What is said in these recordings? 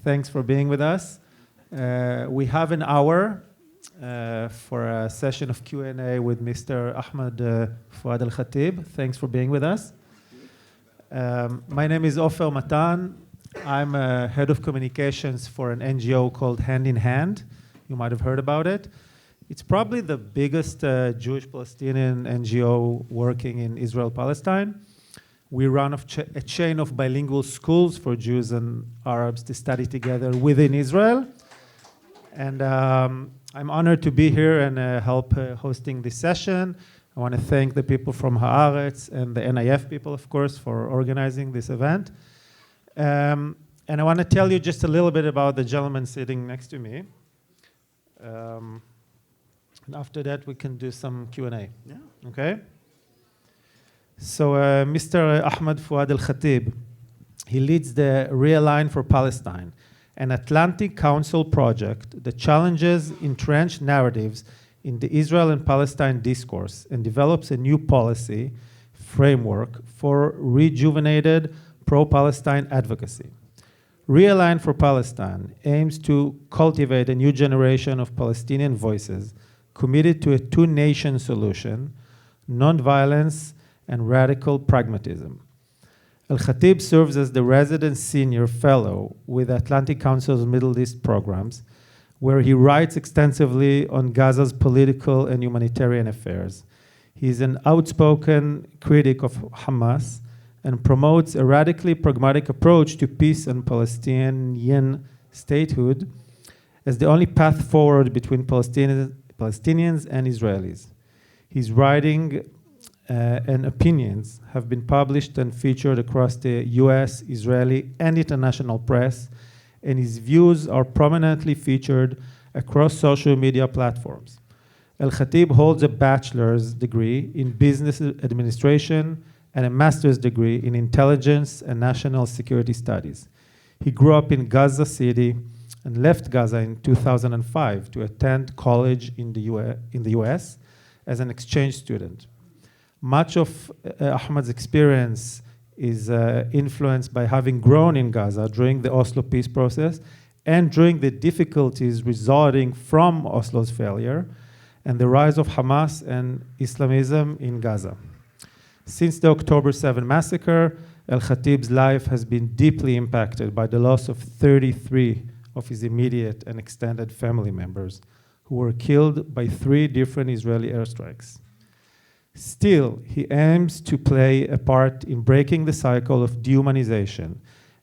Thanks for being with us. We have an hour for a session of Q&A with Mr. Ahmed Fouad Alkhatib. Thanks for being with us. My name is Ofer Matan. I'm head of communications for an NGO called Hand in Hand. You might have heard about it. It's probably the biggest Jewish Palestinian NGO working in Israel, Palestine. We run a chain of bilingual schools for Jews and Arabs to study together within Israel. And I'm honored to be here and help hosting this session. I want to thank the people from Haaretz and the NIF people, of course, for organizing this event. And I want to tell you just a little bit about the gentleman sitting next to me. And after that, we can do some Q&A. Yeah. Okay? So Mr. Ahmed Fouad Alkhatib, he leads the Realign for Palestine, an Atlantic Council project that challenges entrenched narratives in the Israel and Palestine discourse and develops a new policy framework for rejuvenated pro-Palestine advocacy. Realign for Palestine aims to cultivate a new generation of Palestinian voices committed to a two-nation solution, nonviolence, and radical pragmatism. Al-Katib serves as the resident senior fellow with Atlantic Council's Middle East programs, where he writes extensively on Gaza's political and humanitarian affairs. He is an outspoken critic of Hamas and promotes a radically pragmatic approach to peace and Palestinian statehood as the only path forward between Palestinians and Israelis. His writing and opinions have been published and featured across the US, Israeli, and international press, and his views are prominently featured across social media platforms. Al-Katib holds a bachelor's degree in business administration and a master's degree in intelligence and national security studies. He grew up in Gaza City and left Gaza in 2005 to attend college in the US as an exchange student. Much of Ahmed's experience is influenced by having grown in Gaza during the Oslo peace process and during the difficulties resulting from Oslo's failure and the rise of Hamas and Islamism in Gaza. Since the October 7 massacre, Al-Khatib's life has been deeply impacted by the loss of 33 of his immediate and extended family members who were killed by 3 different Israeli airstrikes. Still, he aims to play a part in breaking the cycle of dehumanization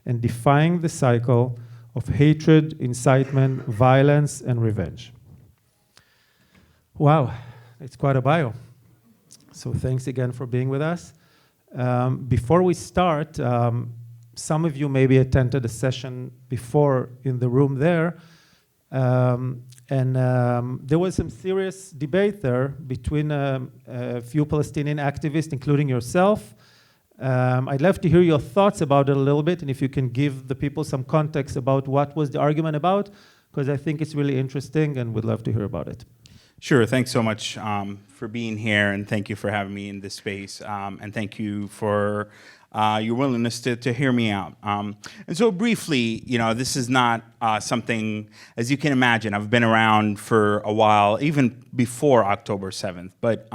and defying the cycle of hatred, incitement, violence, and revenge. Wow, it's quite a bio. So thanks again for being with us. Before we start, some of you maybe attended a session before in the room there, and there was some serious debate there between a few Palestinian activists, including yourself. I'd love to hear your thoughts about it a little bit, and if you can give the people some context about what was the argument about, because I think it's really interesting, and we'd love to hear about it. Sure. Thanks so much for being here, and thank you for having me in this space, and thank you for your willingness to hear me out. And so briefly, this is not something, as you can imagine, I've been around for a while, even before October 7th. But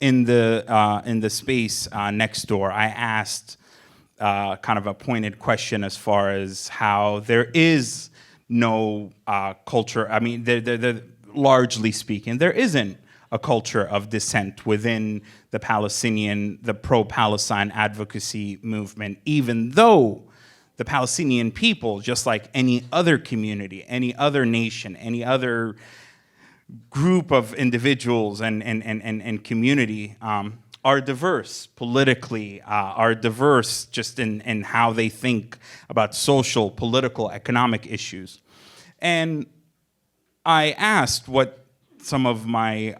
in the space next door, I asked kind of a pointed question as far as how there is no culture. I mean, largely speaking, there isn't a culture of dissent within the pro-Palestine advocacy movement, even though the Palestinian people, just like any other community, any other nation, any other group of individuals and community, are diverse politically, are diverse just in how they think about social, political, economic issues. And I asked what some of my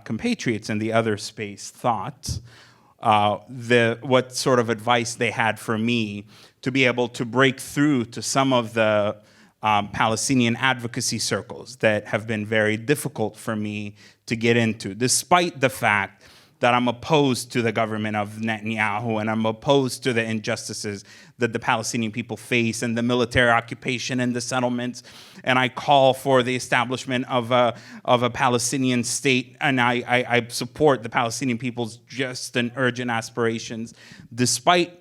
compatriots in the other space thought, what sort of advice they had for me to be able to break through to some of the Palestinian advocacy circles that have been very difficult for me to get into, despite the fact that I'm opposed to the government of Netanyahu, and I'm opposed to the injustices that the Palestinian people face and the military occupation and the settlements. And I call for the establishment of a Palestinian state, and I support the Palestinian people's just and urgent aspirations, despite,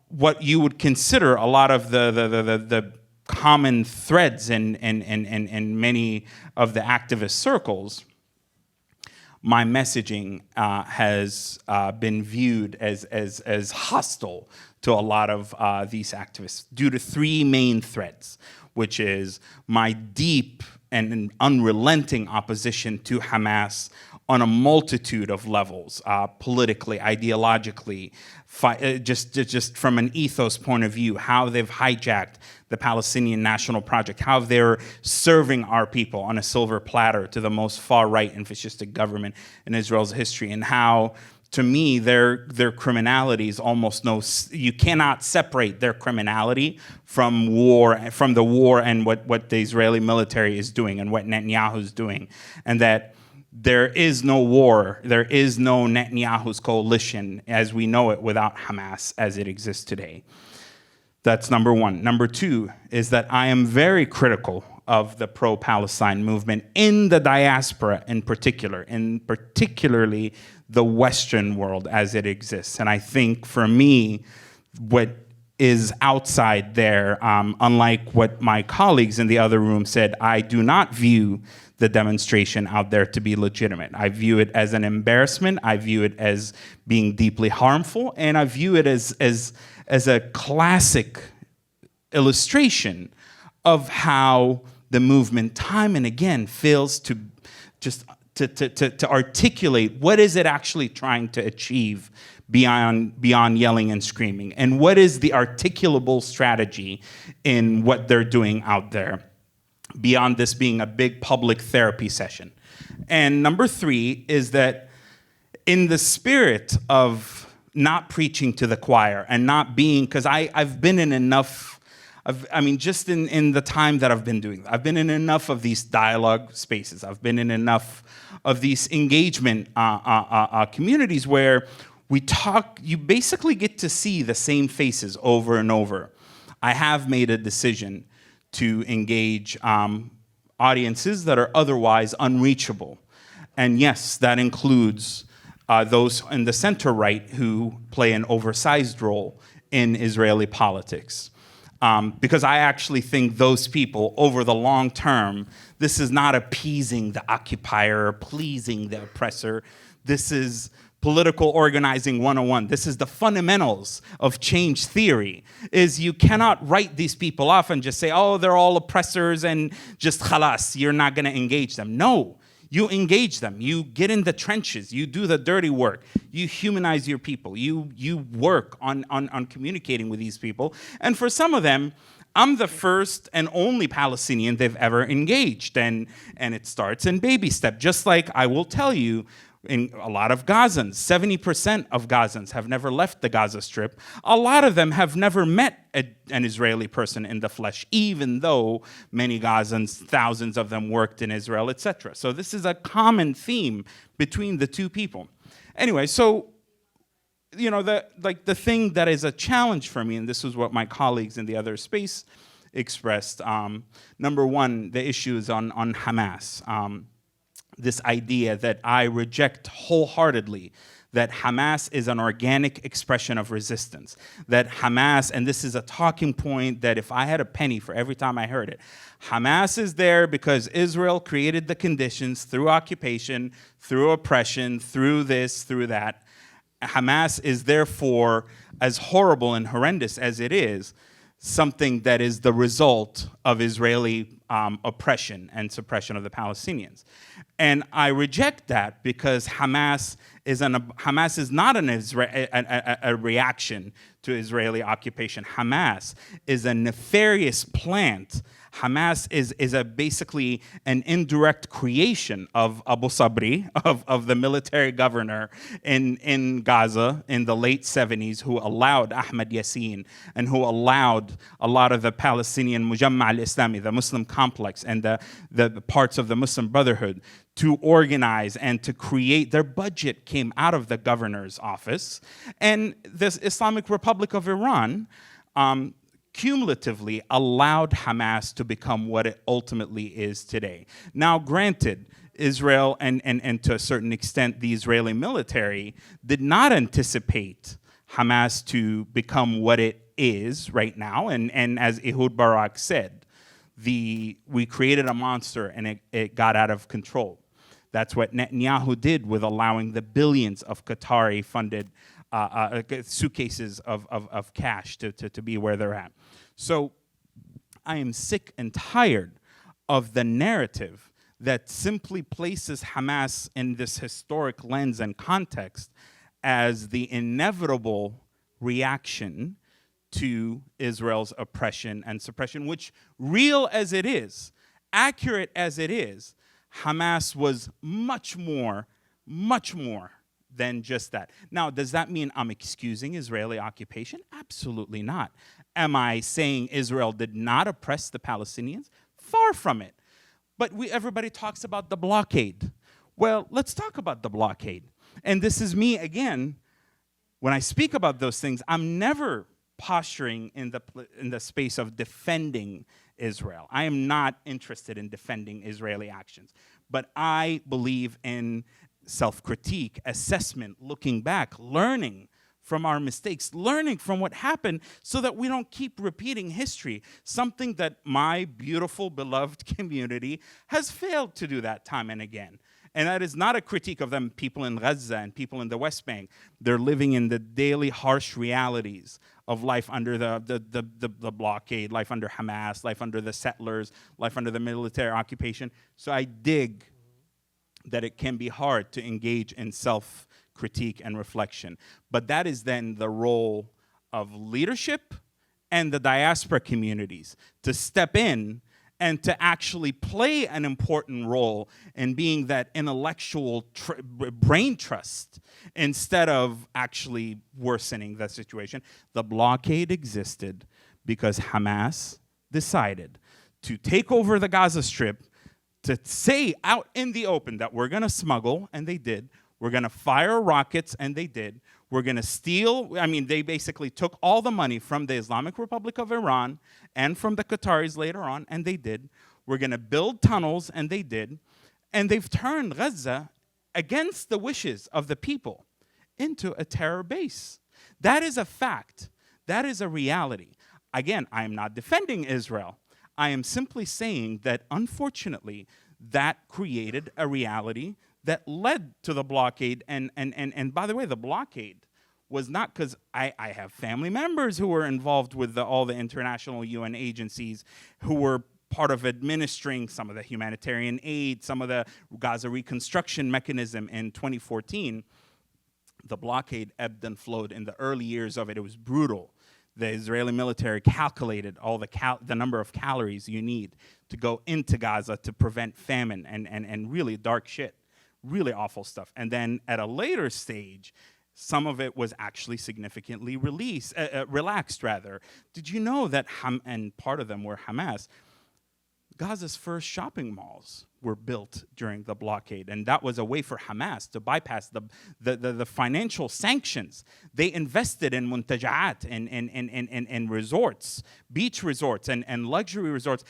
what you would consider a lot of the common threads in many of the activist circles. My messaging has been viewed as hostile to a lot of these activists due to three main threads, which is my deep and unrelenting opposition to Hamas on a multitude of levels, politically, ideologically, just from an ethos point of view, how they've hijacked the Palestinian national project, how they're serving our people on a silver platter to the most far-right and fascistic government in Israel's history, and how, to me, their criminality is almost you cannot separate their criminality from the war and what the Israeli military is doing and what Netanyahu is doing, and that there is no war, there is no Netanyahu's coalition as we know it without Hamas as it exists today. That's number one. Number two is that I am very critical of the pro-Palestine movement in the diaspora in particular, and particularly the Western world as it exists. And I think for me, what is outside there, unlike what my colleagues in the other room said, I do not view the demonstration out there to be legitimate. I view it as an embarrassment. I view it as being deeply harmful, and I view it as a classic illustration of how the movement time and again fails to just to articulate what is it actually trying to achieve beyond yelling and screaming, and what is the articulable strategy in what they're doing out there beyond this being a big public therapy session. And number three is that in the spirit of not preaching to the choir and not being, because I've been in enough, just in the time that I've been doing, I've been in enough of these dialogue spaces. I've been in enough of these engagement communities where we talk, you basically get to see the same faces over and over. I have made a decision to engage audiences that are otherwise unreachable. And yes, that includes those in the center right who play an oversized role in Israeli politics. Because I actually think those people, over the long term, this is not appeasing the occupier, pleasing the oppressor. This is political organizing 101. This is the fundamentals of change theory, is you cannot write these people off and just say, oh, they're all oppressors and just khalas, you're not gonna engage them. No, you engage them. You get in the trenches. You do the dirty work. You humanize your people. You work on communicating with these people. And for some of them, I'm the first and only Palestinian they've ever engaged. And it starts in baby step. Just like I will tell you, in a lot of Gazans, 70% of Gazans have never left the Gaza Strip. A lot of them have never met an Israeli person in the flesh, even though many Gazans, thousands of them worked in Israel, etc. So this is a common theme between the two people. Anyway, so the thing that is a challenge for me, and this is what my colleagues in the other space expressed. Number one, the issue is on Hamas. This idea that I reject wholeheartedly, that Hamas is an organic expression of resistance, that Hamas, and this is a talking point that if I had a penny for every time I heard it, Hamas is there because Israel created the conditions through occupation, through oppression, through this, through that. Hamas is therefore, as horrible and horrendous as it is, something that is the result of Israeli oppression and suppression of the Palestinians. And I reject that because Hamas is not a reaction to Israeli occupation. Hamas is a nefarious plant. Hamas is basically an indirect creation of Abu Sabri, of the military governor in Gaza in the late 70s, who allowed Ahmed Yassin and who allowed a lot of the Palestinian Mujamma al-Islami, the Muslim complex and the parts of the Muslim Brotherhood to organize and to create. Their budget came out of the governor's office. And this Islamic Republic of Iran cumulatively allowed Hamas to become what it ultimately is today. Now, granted, Israel and to a certain extent the Israeli military did not anticipate Hamas to become what it is right now. And as Ehud Barak said, we created a monster and it got out of control. That's what Netanyahu did with allowing the billions of Qatari-funded suitcases of cash to be where they're at. So I am sick and tired of the narrative that simply places Hamas in this historic lens and context as the inevitable reaction to Israel's oppression and suppression, which, real as it is, accurate as it is, Hamas was much more than just that. Now, does that mean I'm excusing Israeli occupation? Absolutely not. Am I saying Israel did not oppress the Palestinians? Far from it. But everybody talks about the blockade. Well, let's talk about the blockade. And this is me again. When I speak about those things, I'm never posturing in the space of defending Israel. I am not interested in defending Israeli actions. But I believe in self-critique, assessment, looking back, learning from our mistakes, learning from what happened so that we don't keep repeating history, something that my beautiful, beloved community has failed to do that time and again. And that is not a critique of them, people in Gaza and people in the West Bank. They're living in the daily harsh realities of life under the blockade, life under Hamas, life under the settlers, life under the military occupation. So I dig that it can be hard to engage in self-critique and reflection. But that is then the role of leadership and the diaspora communities to step in and to actually play an important role in being that intellectual brain trust instead of actually worsening the situation. The blockade existed because Hamas decided to take over the Gaza Strip, to say out in the open that we're going to smuggle, and they did. We're going to fire rockets, and they did. We're going to steal. I mean, they basically took all the money from the Islamic Republic of Iran and from the Qataris later on, and they did. We're going to build tunnels, and they did. And they've turned Gaza, against the wishes of the people, into a terror base. That is a fact. That is a reality. Again, I am not defending Israel. I am simply saying that, unfortunately, that created a reality that led to the blockade. And by the way, the blockade was not because I have family members who were involved with all the international UN agencies who were part of administering some of the humanitarian aid, some of the Gaza reconstruction mechanism in 2014. The blockade ebbed and flowed in the early years of it. It was brutal. The Israeli military calculated all the number of calories you need to go into Gaza to prevent famine and really dark shit, really awful stuff. And then at a later stage, some of it was actually significantly relaxed. Did you know that, and part of them were Hamas, Gaza's first shopping malls were built during the blockade, and that was a way for Hamas to bypass the financial sanctions. They invested in muntaja'at and resorts, beach resorts and luxury resorts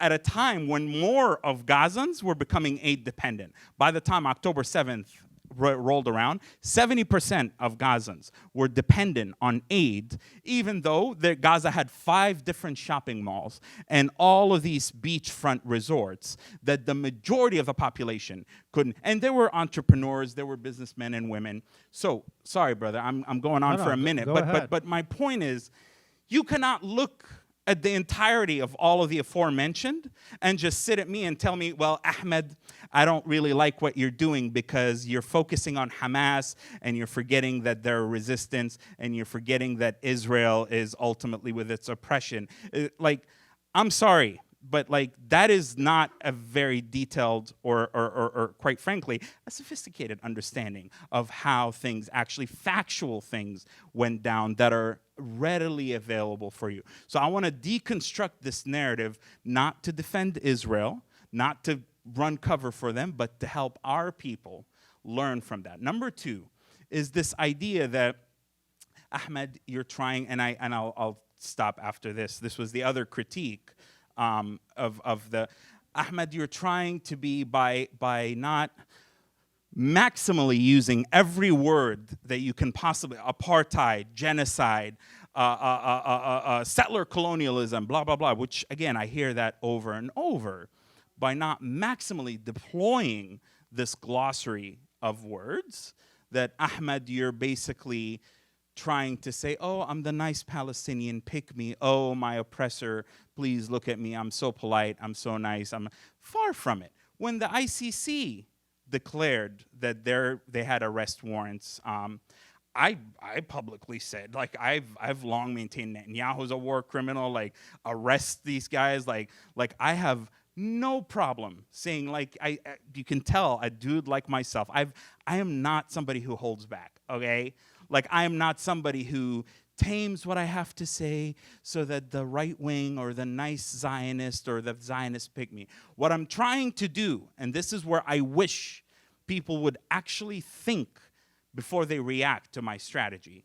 at a time when more of Gazans were becoming aid dependent. By the time October 7th rolled around, 70% of Gazans were dependent on aid, even though Gaza had 5 different shopping malls and all of these beachfront resorts that the majority of the population couldn't. And there were entrepreneurs, there were businessmen and women. So, sorry, brother, I'm going on for a minute. But my point is, you cannot look at the entirety of all of the aforementioned and just sit at me and tell me, well, Ahmed, I don't really like what you're doing because you're focusing on Hamas and you're forgetting that they're resistance and you're forgetting that Israel is ultimately with its oppression. I'm sorry, but that is not a very detailed or quite frankly, a sophisticated understanding of how things, actually factual things, went down that are readily available for you. So I want to deconstruct this narrative, not to defend Israel, not to run cover for them, but to help our people learn from that. Number two is this idea that, Ahmed, you're trying, and I'll stop after this. This was the other critique of the, Ahmed, you're trying to be, by not maximally using every word that you can possibly, apartheid, genocide, settler colonialism, blah, blah, blah, which, again, I hear that over and over, by not maximally deploying this glossary of words, that, Ahmed, you're basically trying to say, oh, I'm the nice Palestinian, pick me. Oh, my oppressor, please look at me. I'm so polite. I'm so nice. I'm far from it. When the ICC declared that they had arrest warrants, I publicly said, like, I've long maintained Netanyahu's a war criminal, like, arrest these guys, like I have no problem saying, like, you can tell a dude like myself, I am not somebody who holds back, okay? Like, I am not somebody who tames what I have to say so that the right wing or the nice Zionist or the Zionist pick me. What I'm trying to do, and this is where I wish people would actually think before they react to my strategy,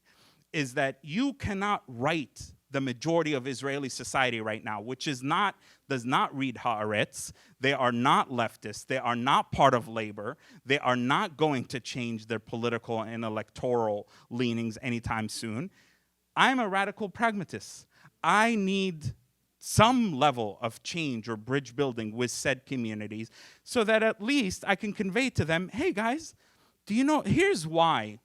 is that you cannot write the majority of Israeli society right now, which does not read Haaretz. They are not leftists. They are not part of labor. They are not going to change their political and electoral leanings anytime soon. I'm a radical pragmatist. I need some level of change or bridge building with said communities so that at least I can convey to them, hey guys, do you know, here's why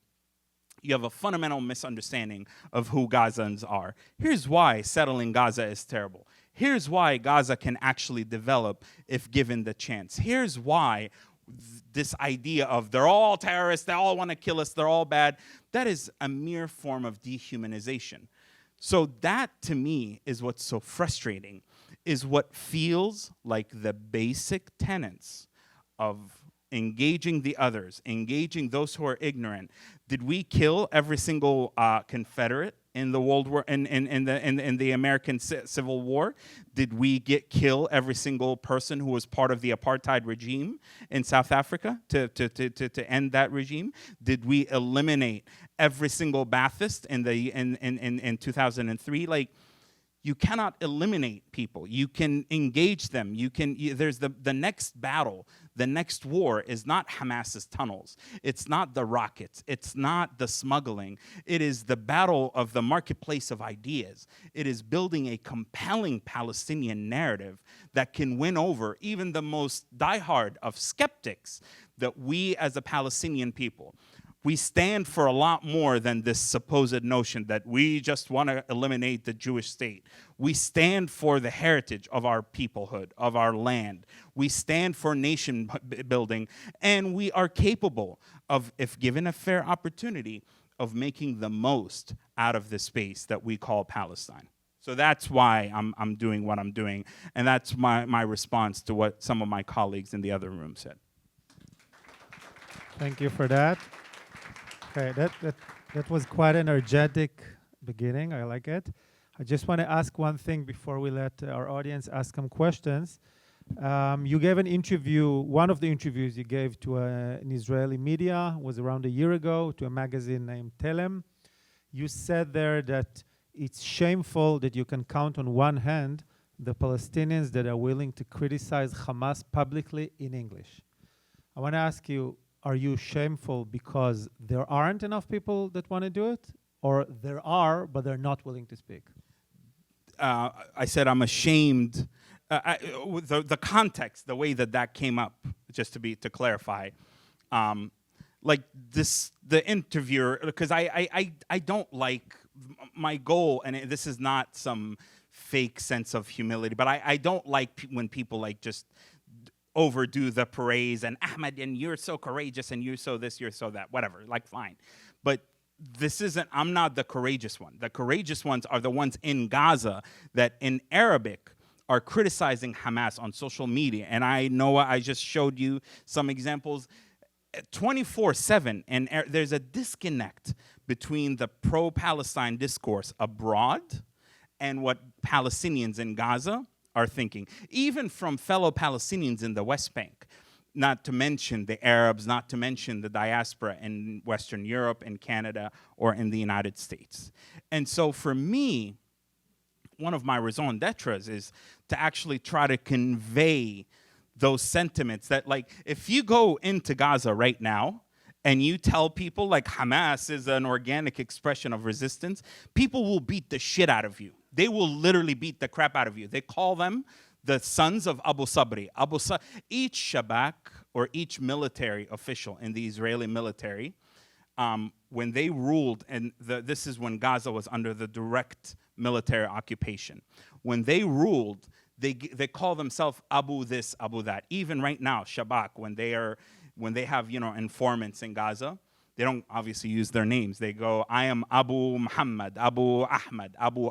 you have a fundamental misunderstanding of who Gazans are. Here's why settling Gaza is terrible. Here's why Gaza can actually develop if given the chance. Here's why this idea of they're all terrorists, they all want to kill us, they're all bad, that is a mere form of dehumanization. So that, to me, is what's so frustrating, is what feels like the basic tenets of engaging the others, engaging those who are ignorant. Did we kill every single Confederate in the World War, in the American Civil War? Did we kill every single person who was part of the apartheid regime in South Africa to end that regime? Did we eliminate every single Ba'athist in 2003? Like, you cannot eliminate people. You can engage them. There's the next battle, the next war is not Hamas's tunnels. It's not the rockets. It's not the smuggling. It is the battle of the marketplace of ideas. It is building a compelling Palestinian narrative that can win over even the most diehard of skeptics, that we as a Palestinian people, we stand for a lot more than this supposed notion that we just want to eliminate the Jewish state. We stand for the heritage of our peoplehood, of our land. We stand for nation building, and we are capable of, if given a fair opportunity, of making the most out of the space that we call Palestine. So that's why I'm doing what I'm doing, and that's my response to what some of my colleagues in the other room said. Thank you for that. Okay, that was quite an energetic beginning. I like it. I just want to ask one thing before we let our audience ask some questions. You gave an interview, one of the interviews you gave to an Israeli media was around a year ago, to a magazine named Telem. You said there that it's shameful that you can count on one hand the Palestinians that are willing to criticize Hamas publicly in English. I want to ask you, are you shameful because there aren't enough people that want to do it? Or there are, but they're not willing to speak? I said I'm ashamed. The context, the way that came up, just to clarify, like this, the interviewer, because I don't like, my goal, and this is not some fake sense of humility, but I don't like when people like just overdo the praise and Ahmed, and you're so courageous, and you're so this, you're so that, whatever, like fine. But this isn't, I'm not the courageous one. The courageous ones are the ones in Gaza that in Arabic are criticizing Hamas on social media. And I know I just showed you some examples 24/7, and there's a disconnect between the pro-Palestine discourse abroad and what Palestinians in Gaza are thinking, even from fellow Palestinians in the West Bank, not to mention the Arabs, not to mention the diaspora in Western Europe, in Canada, or in the United States. And so for me, one of my raison d'etres is to actually try to convey those sentiments that, like, if you go into Gaza right now and you tell people like Hamas is an organic expression of resistance, people will beat the shit out of you. They will literally beat the crap out of you. They call them the sons of Abu Sabri. Each Shabak or each military official in the Israeli military, when they ruled, and this is when Gaza was under the direct military occupation. When they ruled, they call themselves Abu this, Abu that. Even right now, Shabak, when they have informants in Gaza, they don't obviously use their names. They go, I am Abu Muhammad, Abu Ahmed, Abu.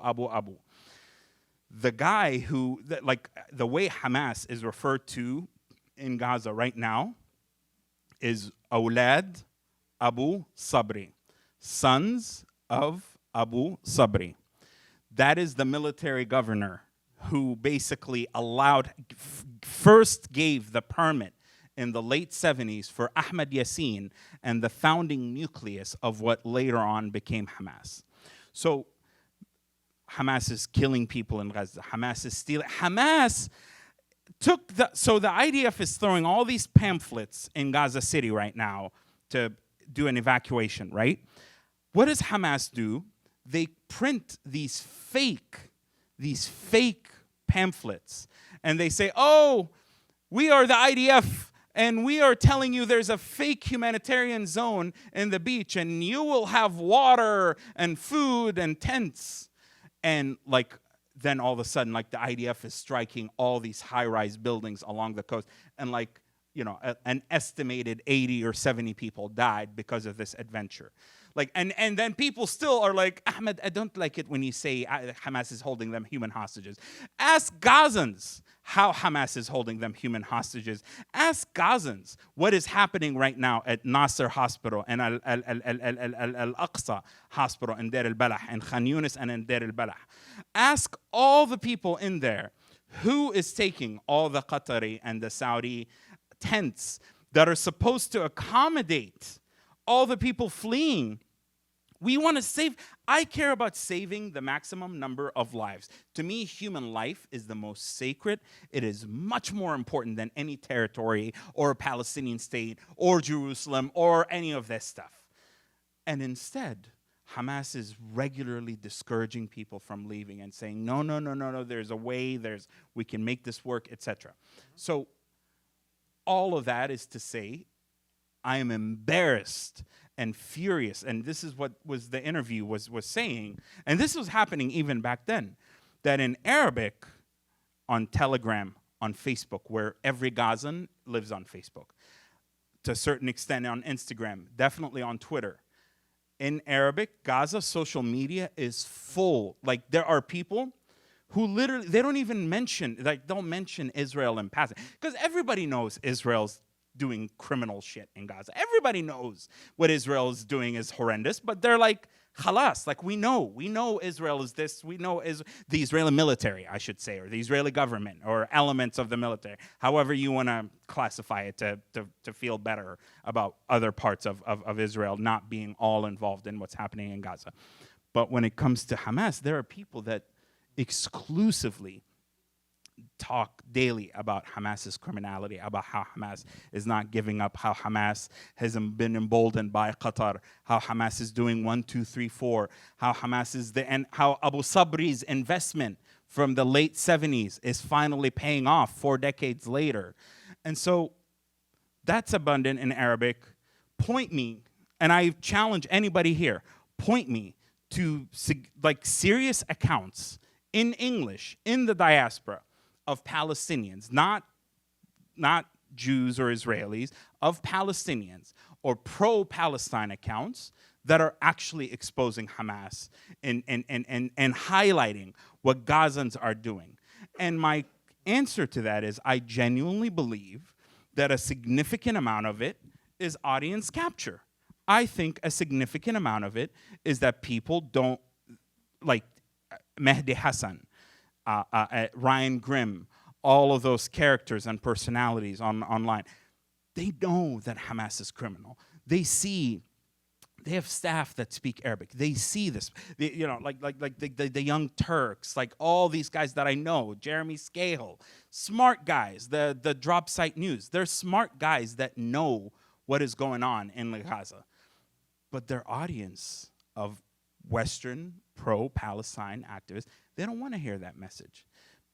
The guy who, the way Hamas is referred to in Gaza right now is Awlad Abu Sabri, sons of Abu Sabri. That is the military governor who basically first gave the permit in the late 70s for Ahmed Yassin and the founding nucleus of what later on became Hamas. So Hamas is killing people in Gaza. Hamas is stealing. Hamas took so the IDF is throwing all these pamphlets in Gaza City right now to do an evacuation, right? What does Hamas do? They print these fake pamphlets, and they say, oh, we are the IDF, and we are telling you there's a fake humanitarian zone in the beach, and you will have water and food and tents. And then all of a sudden, the IDF is striking all these high-rise buildings along the coast, and an estimated 80 or 70 people died because of this adventure. And then people still are like, Ahmed, I don't like it when you say Hamas is holding them human hostages. Ask Gazans how Hamas is holding them human hostages. Ask Gazans what is happening right now at Nasser Hospital and Al-Aqsa Hospital in Deir al-Balah, and Khan Yunis and in Deir al-Balah. Ask all the people in there who is taking all the Qatari and the Saudi tents that are supposed to accommodate all the people fleeing. We want to save. I care about saving the maximum number of lives. To me, human life is the most sacred. It is much more important than any territory or a Palestinian state or Jerusalem or any of this stuff. And instead, Hamas is regularly discouraging people from leaving and saying, no, there's a way, we can make this work, etc. So all of that is to say, I am embarrassed and furious, and this is what was the interview was saying, and this was happening even back then, that in Arabic, on Telegram, on Facebook, where every Gazan lives on Facebook, to a certain extent on Instagram, definitely on Twitter. In Arabic, Gaza social media is full. There are people who literally, they don't even mention, don't mention Israel in passing, because everybody knows Israel's doing criminal shit in Gaza. Everybody knows what Israel is doing is horrendous, but they're like, khalas, we know Israel is this, we know the Israeli military, I should say, or the Israeli government, or elements of the military, however you want to classify it to feel better about other parts of Israel not being all involved in what's happening in Gaza. But when it comes to Hamas, there are people that exclusively talk daily about Hamas's criminality, about how Hamas is not giving up, how Hamas has been emboldened by Qatar, how Hamas is doing 1, 2, 3, 4, how Hamas is and how Abu Sabri's investment from the late 70s is finally paying off 4 decades later. And so that's abundant in Arabic. Point me, and I challenge anybody here, point me to serious accounts in English, in the diaspora, of Palestinians, not Jews or Israelis, of Palestinians or pro-Palestine accounts that are actually exposing Hamas and highlighting what Gazans are doing. And my answer to that is I genuinely believe that a significant amount of it is audience capture. I think a significant amount of it is that people don't, like Mehdi Hassan, Ryan Grimm, all of those characters and personalities online, they know that Hamas is criminal. They have staff that speak Arabic. They see this, like the Young Turks, like all these guys that I know, Jeremy Scahill, smart guys, the Drop Site News. They're smart guys that know what is going on in Gaza. But their audience of Western pro-Palestine activists, they don't want to hear that message.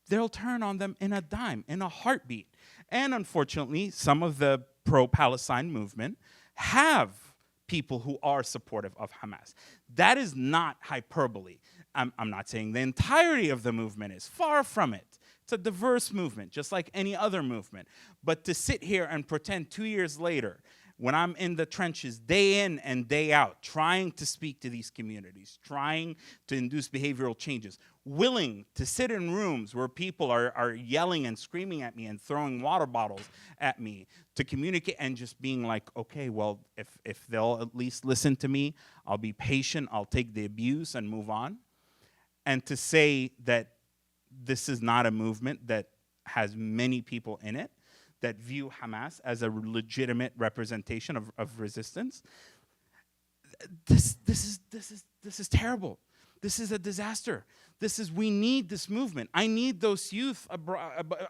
They'll turn on them in a dime, in a heartbeat. And unfortunately, some of the pro-Palestine movement have people who are supportive of Hamas. That is not hyperbole. I'm not saying the entirety of the movement is. Far from it. It's a diverse movement, just like any other movement. But to sit here and pretend 2 years later, when I'm in the trenches day in and day out, trying to speak to these communities, trying to induce behavioral changes, willing to sit in rooms where people are yelling and screaming at me and throwing water bottles at me, to communicate and just being like, okay, well, if they'll at least listen to me, I'll be patient, I'll take the abuse and move on. And to say that this is not a movement that has many people in it, that view Hamas as a legitimate representation of resistance. This is terrible. This is a disaster. We need this movement. I need those youth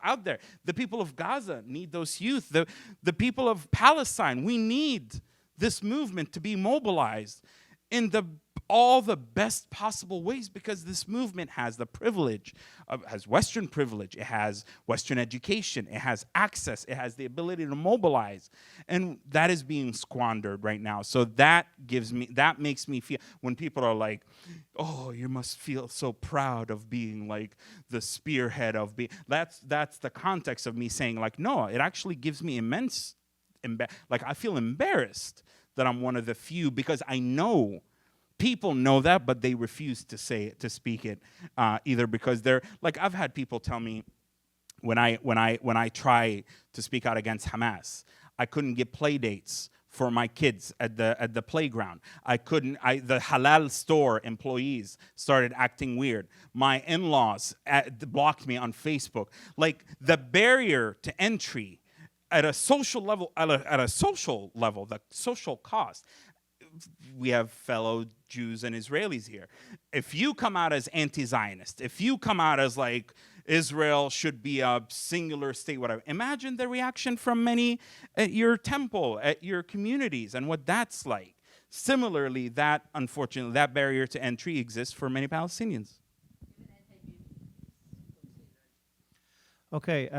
out there. The people of Gaza need those youth. The people of Palestine, we need this movement to be mobilized in all the best possible ways, because this movement has the privilege, has Western privilege, it has Western education, it has access, it has the ability to mobilize, and that is being squandered right now. So that makes me feel, when people are like, oh, you must feel so proud of being like the spearhead of being, that's the context of me saying, like, no, it actually gives me immense, like I feel embarrassed that I'm one of the few, because I know people know that, but they refuse to speak it, either because they're like, I've had people tell me when I try to speak out against Hamas, I couldn't get play dates for my kids at the playground. The halal store employees started acting weird. My in-laws blocked me on Facebook. Like, the barrier to entry at a social level, the social cost. We have fellow Jews and Israelis here. If you come out as anti-Zionist, if you come out as like Israel should be a singular state, whatever, imagine the reaction from many at your temple, at your communities, and what that's like. Similarly, unfortunately, that barrier to entry exists for many Palestinians. Okay,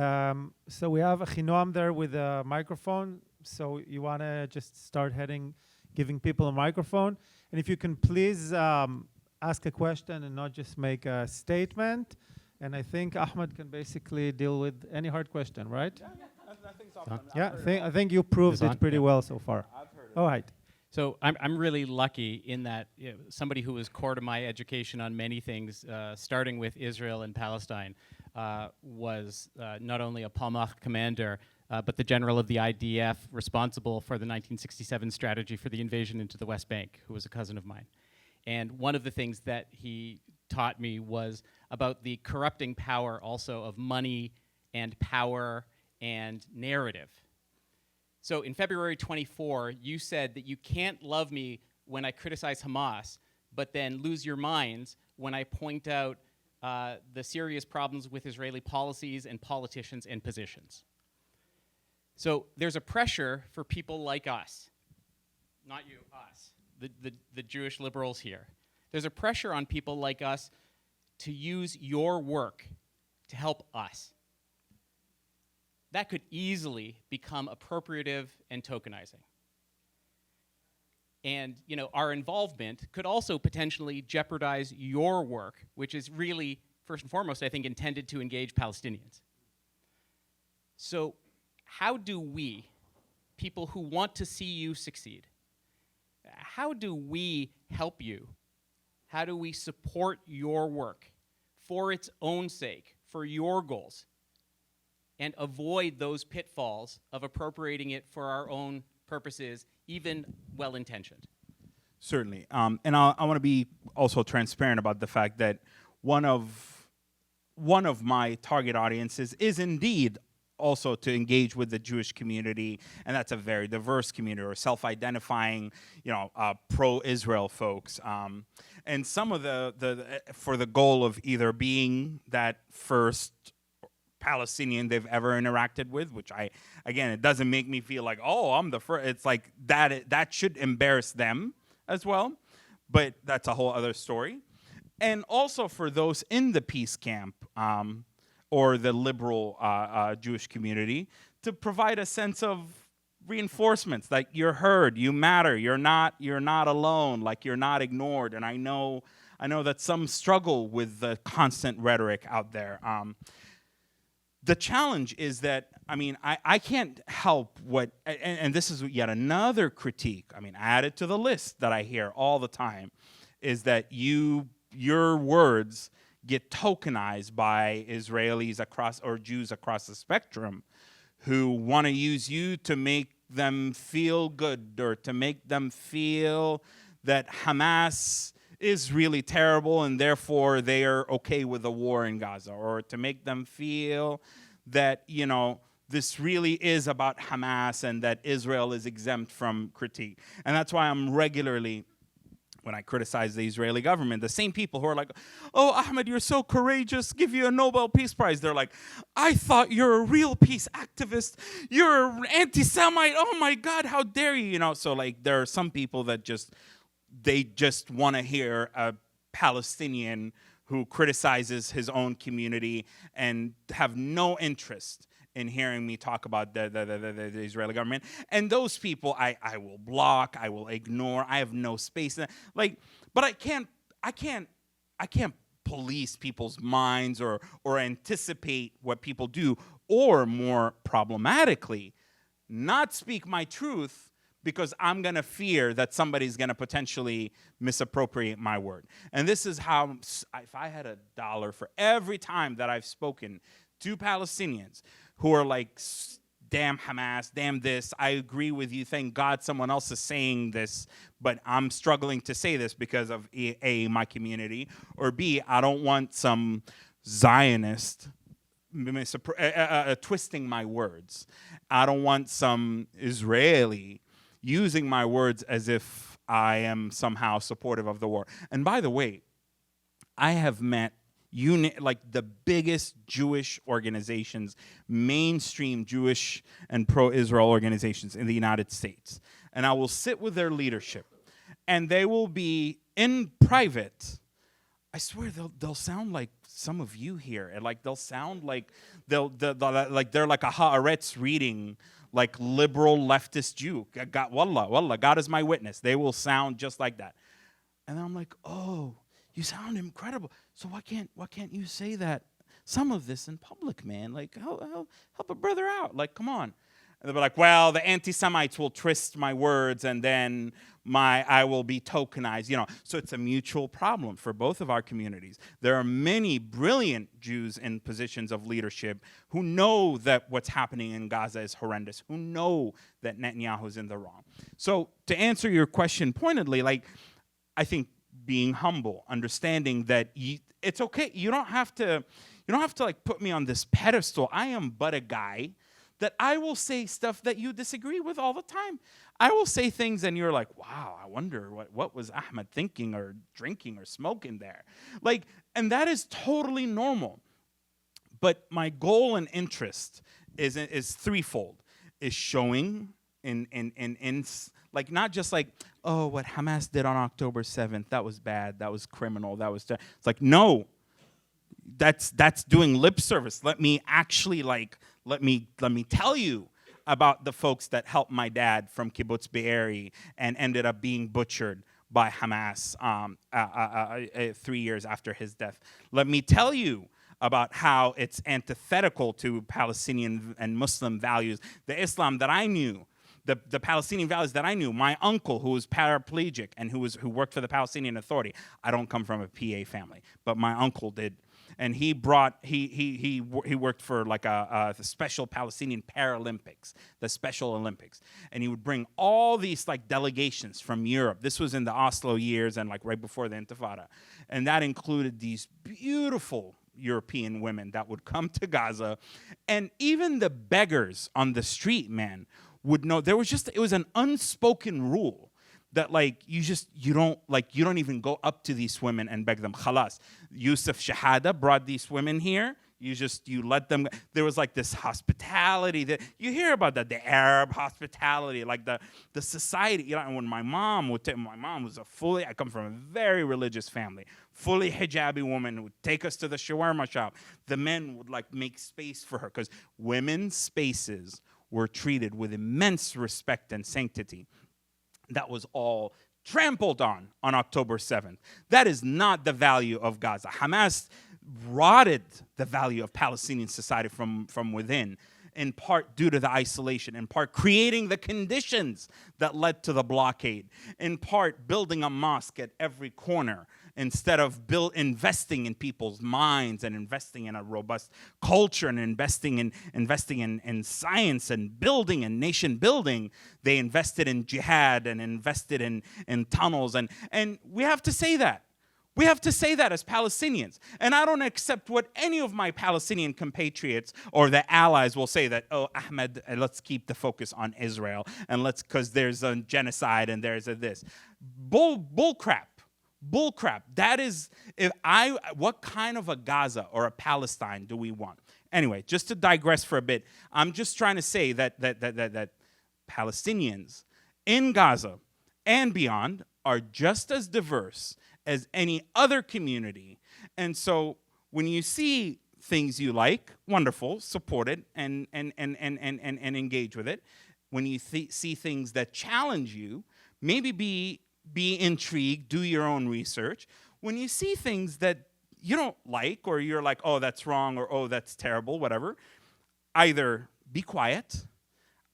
so we have Achinoam there with a microphone. So you want to just start giving people a microphone. And if you can please ask a question and not just make a statement. And I think Ahmed can basically deal with any hard question, right? I think you proved it pretty well so far. I've heard it. All right. So I'm really lucky in that somebody who was core to my education on many things, starting with Israel and Palestine, was not only a Palmach commander, but the general of the IDF responsible for the 1967 strategy for the invasion into the West Bank, who was a cousin of mine. And one of the things that he taught me was about the corrupting power also of money and power and narrative. So in February 24, you said that you can't love me when I criticize Hamas, but then lose your minds when I point out the serious problems with Israeli policies and politicians and positions. So there's a pressure for people like us, not you, us, the Jewish liberals here. There's a pressure on people like us to use your work to help us. That could easily become appropriative and tokenizing. And our involvement could also potentially jeopardize your work, which is really, first and foremost, I think, intended to engage Palestinians. So how do we, people who want to see you succeed, how do we help you? How do we support your work for its own sake, for your goals, and avoid those pitfalls of appropriating it for our own purposes, even well-intentioned. Certainly. And I want to be also transparent about the fact that one of my target audiences is indeed also to engage with the Jewish community, and that's a very diverse community, or self-identifying, pro-Israel folks. And some of the for the goal of either being that first Palestinian they've ever interacted with, which it doesn't make me feel like, oh, I'm the first. It's like that should embarrass them as well, but that's a whole other story. And also for those in the peace camp or the liberal Jewish community, to provide a sense of reinforcements, like you're heard, you matter, you're not alone, like you're not ignored. And I know that some struggle with the constant rhetoric out there. The challenge is that, I can't help and this is yet another critique, added to the list that I hear all the time, is that your words get tokenized by Israelis or Jews across the spectrum who want to use you to make them feel good, or to make them feel that Hamas is really terrible and therefore they are okay with the war in Gaza, or to make them feel that, this really is about Hamas and that Israel is exempt from critique. And that's why I'm regularly, when I criticize the Israeli government, the same people who are like, oh, Ahmed, you're so courageous, give you a Nobel Peace Prize. They're like, I thought you're a real peace activist. You're an anti-Semite. Oh my God, how dare you? So like there are some people that just want to hear a Palestinian who criticizes his own community and have no interest in hearing me talk about the Israeli government. And those people I will block, I will ignore, I have no space. But I can't police people's minds or anticipate what people do, or more problematically, not speak my truth because I'm gonna fear that somebody's gonna potentially misappropriate my word. And this is how, if I had $1 for every time that I've spoken to Palestinians who are like, damn Hamas, damn this, I agree with you, thank God someone else is saying this, but I'm struggling to say this because of A, my community, or B, I don't want some Zionist twisting my words. I don't want some Israeli using my words as if I am somehow supportive of the war. And by the way, I have met the biggest Jewish organizations, mainstream Jewish and pro-Israel organizations in the United States. And I will sit with their leadership, and they will be in private. I swear they'll sound like some of you here, and like they'll sound like they're like a Haaretz reading, like liberal leftist Jew. God, wallah, God is my witness. They will sound just like that. And I'm like, oh, you sound incredible. So why can't you say that, some of this in public, man? Like, help a brother out. Like, come on. And they'll be like, well, the anti-Semites will twist my words, and then I will be tokenized. So it's a mutual problem for both of our communities. There are many brilliant Jews in positions of leadership who know that what's happening in Gaza is horrendous, who know that Netanyahu's in the wrong. So to answer your question pointedly, I think being humble, understanding that it's okay. You don't have to put me on this pedestal. I am but a guy that I will say stuff that you disagree with all the time. I will say things and you're like, wow, I wonder what was Ahmed thinking or drinking or smoking there. And that is totally normal. But my goal and interest is threefold. Is showing not just oh, what Hamas did on October 7th, that was bad, that was criminal, it's like, no, that's doing lip service. Let me actually let me tell you about the folks that helped my dad from Kibbutz Be'eri and ended up being butchered by Hamas 3 years after his death. Let me tell you about how it's antithetical to Palestinian and Muslim values, the Islam that I knew, the Palestinian values that I knew. My uncle, who was paraplegic and who worked for the Palestinian Authority. I don't come from a PA family, but my uncle did. and he worked for like the special Palestinian Paralympics, the Special Olympics, and he would bring all these like delegations from Europe. This was in the Oslo years and like right before the Intifada, and that included these beautiful European women that would come to Gaza, and even the beggars on the street, man, would know. It was an unspoken rule that like you don't even go up to these women and beg them. Khalas. Yusuf Shahada brought these women here. You let them. There was like this hospitality that you hear about, that the Arab hospitality, like the society. You know, and when my mom was I come from a very religious family, fully hijabi woman, would take us to the shawarma shop. The men would like make space for her because women's spaces were treated with immense respect and sanctity. That was all trampled on October 7th. That is not the value of Gaza. Hamas rotted the value of Palestinian society from within, in part due to the isolation, in part creating the conditions that led to the blockade, in part building a mosque at every corner instead of investing in people's minds and investing in a robust culture and investing in science and building and nation building. They invested in jihad and invested in tunnels, and we have to say that. We have to say that as Palestinians. And I don't accept what any of my Palestinian compatriots or the allies will say, that, oh, Ahmed, let's keep the focus on Israel, and because there's a genocide and there's a this. Bull crap. Bull crap. That is, what kind of a Gaza or a Palestine do we want? Anyway, just to digress for a bit, I'm just trying to say that Palestinians in Gaza and beyond are just as diverse as any other community. And so when you see things you like, wonderful, support it and engage with it. When you see things that challenge you, maybe be intrigued, do your own research. When you see things that you don't like, or you're like, oh, that's wrong, or oh, that's terrible, whatever, either be quiet,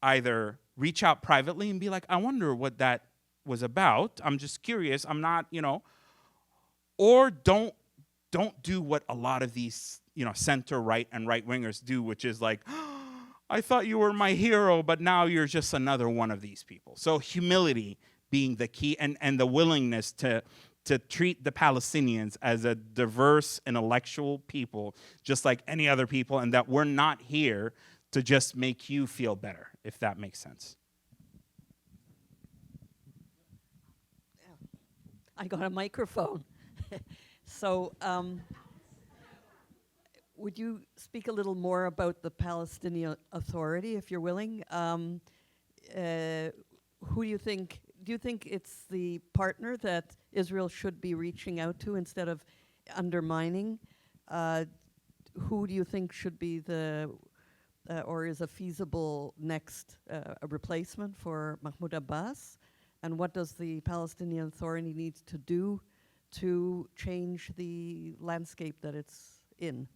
either reach out privately and be like, I wonder what that was about. I'm just curious. I'm not, or don't do what a lot of these, center right and right wingers do, which is like, oh, I thought you were my hero, but now you're just another one of these people. So humility being the key, and the willingness to treat the Palestinians as a diverse intellectual people, just like any other people, and that we're not here to just make you feel better, if that makes sense. I got a microphone. So would you speak a little more about the Palestinian Authority, if you're willing? Who do you think it's the partner that Israel should be reaching out to instead of undermining? Who do you think should be or is a feasible next replacement for Mahmoud Abbas? And what does the Palestinian Authority need to do to change the landscape that it's in?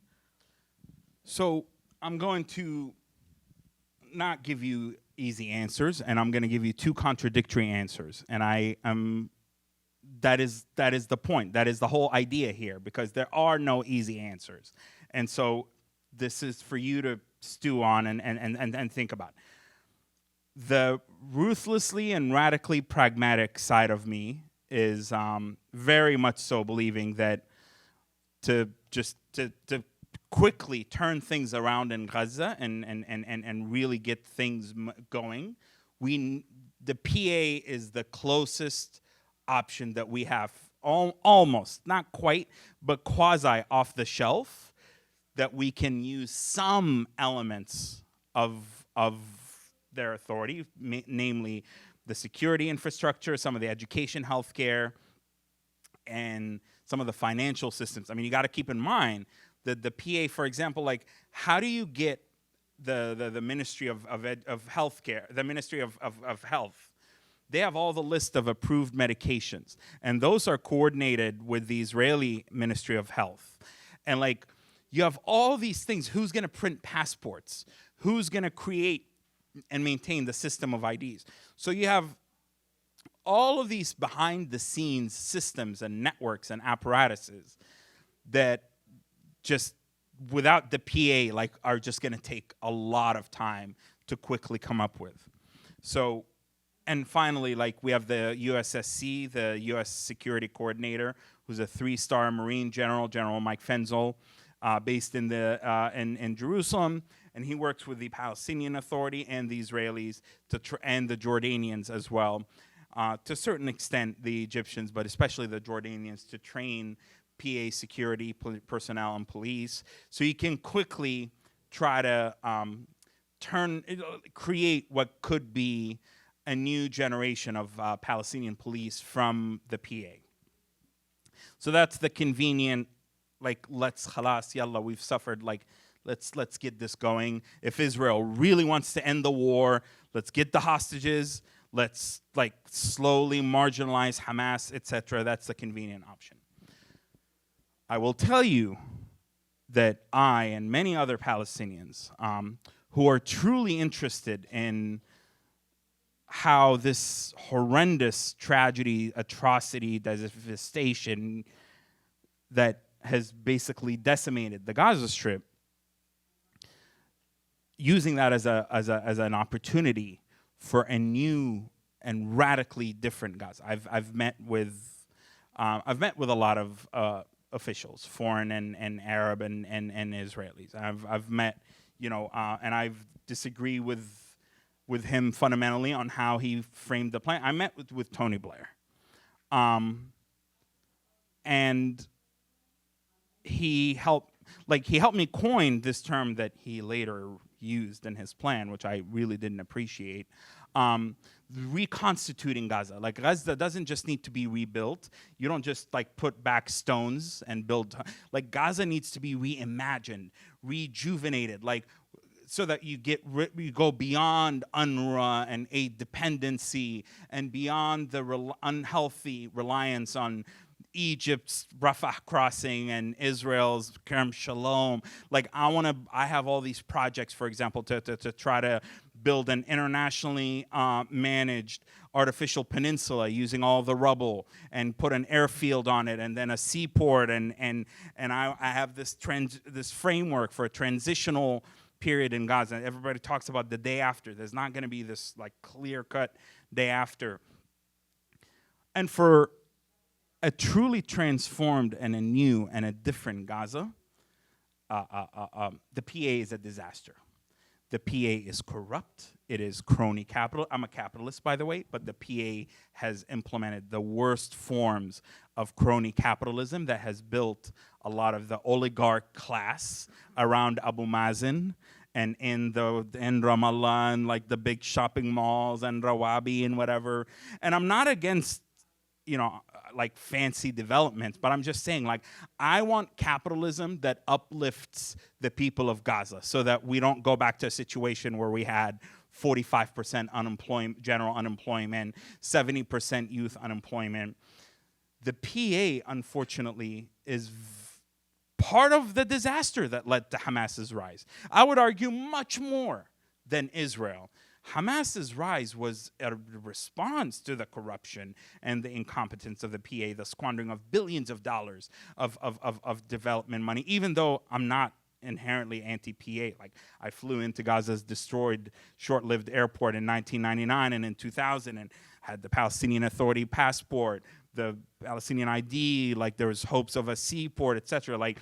So I'm going to not give you easy answers, and I'm going to give you two contradictory answers. And that is the point. That is the whole idea here, because there are no easy answers. And so this is for you to stew on and think about. The ruthlessly and radically pragmatic side of me is very much so believing that to quickly turn things around in Gaza and really get things going, the PA is the closest option that we have, almost, not quite, but quasi off the shelf, that we can use some elements of their authority, namely the security infrastructure, some of the education, healthcare, and some of the financial systems. I mean, you got to keep in mind that the PA, for example, like, how do you get the Ministry of Healthcare, the Ministry of Health? They have all the list of approved medications, and those are coordinated with the Israeli Ministry of Health. And like, you have all these things. Who's going to print passports? Who's going to create and maintain the system of IDs? So you have all of these behind the scenes systems and networks and apparatuses that just without the PA, like, are just going to take a lot of time to quickly come up with. So, and finally, like, we have the USSC, the U.S. Security Coordinator, who's a 3-star Marine general, General Mike Fenzel, based in in Jerusalem, and he works with the Palestinian Authority and the Israelis and the Jordanians as well, to a certain extent the Egyptians, but especially the Jordanians, to train PA security personnel and police, so you can quickly try to create what could be a new generation of Palestinian police from the PA. So that's the convenient, like, let's khalas, yalla, we've suffered, like, let's get this going. If Israel really wants to end the war, let's get the hostages, let's, like, slowly marginalize Hamas, etc. That's the convenient option. I will tell you that I and many other Palestinians who are truly interested in how this horrendous tragedy, atrocity, devastation that has basically decimated the Gaza Strip, using that as an opportunity for a new and radically different Gaza. I've met with a lot of officials, foreign and Arab and Israelis. I've met, you know, and I've disagreed with him fundamentally on how he framed the plan. I met with Tony Blair, and he helped me coin this term that he later used in his plan, which I really didn't appreciate. Reconstituting Gaza. Like, Gaza doesn't just need to be rebuilt. You don't just, like, put back stones and build. Like, Gaza needs to be reimagined, rejuvenated, like, so that you go beyond UNRWA and aid dependency and beyond the unhealthy reliance on Egypt's Rafah crossing and Israel's Kerem Shalom. Like, I have all these projects, for example, to try to build an internationally managed artificial peninsula using all the rubble and put an airfield on it and then a seaport, and I have this framework for a transitional period in Gaza. Everybody talks about the day after. There's not going to be this, like, clear-cut day after. And for a truly transformed and a new and a different Gaza, the PA is a disaster. The PA is corrupt. It is crony capital. I'm a capitalist, by the way, but the PA has implemented the worst forms of crony capitalism that has built a lot of the oligarch class around Abu Mazen and in Ramallah and, like, the big shopping malls and Rawabi and whatever. And I'm not against, you know, like, fancy developments, but I'm just saying, like, I want capitalism that uplifts the people of Gaza so that we don't go back to a situation where we had 45% unemployment, general unemployment, 70% youth unemployment. The PA, unfortunately, is part of the disaster that led to Hamas's rise. I would argue much more than Israel. Hamas's rise was a response to the corruption and the incompetence of the PA, the squandering of billions of dollars of development money, even though I'm not inherently anti-PA. Like, I flew into Gaza's destroyed, short-lived airport in 1999 and in 2000 and had the Palestinian Authority passport, the Palestinian ID, like, there was hopes of a seaport, etc. Like,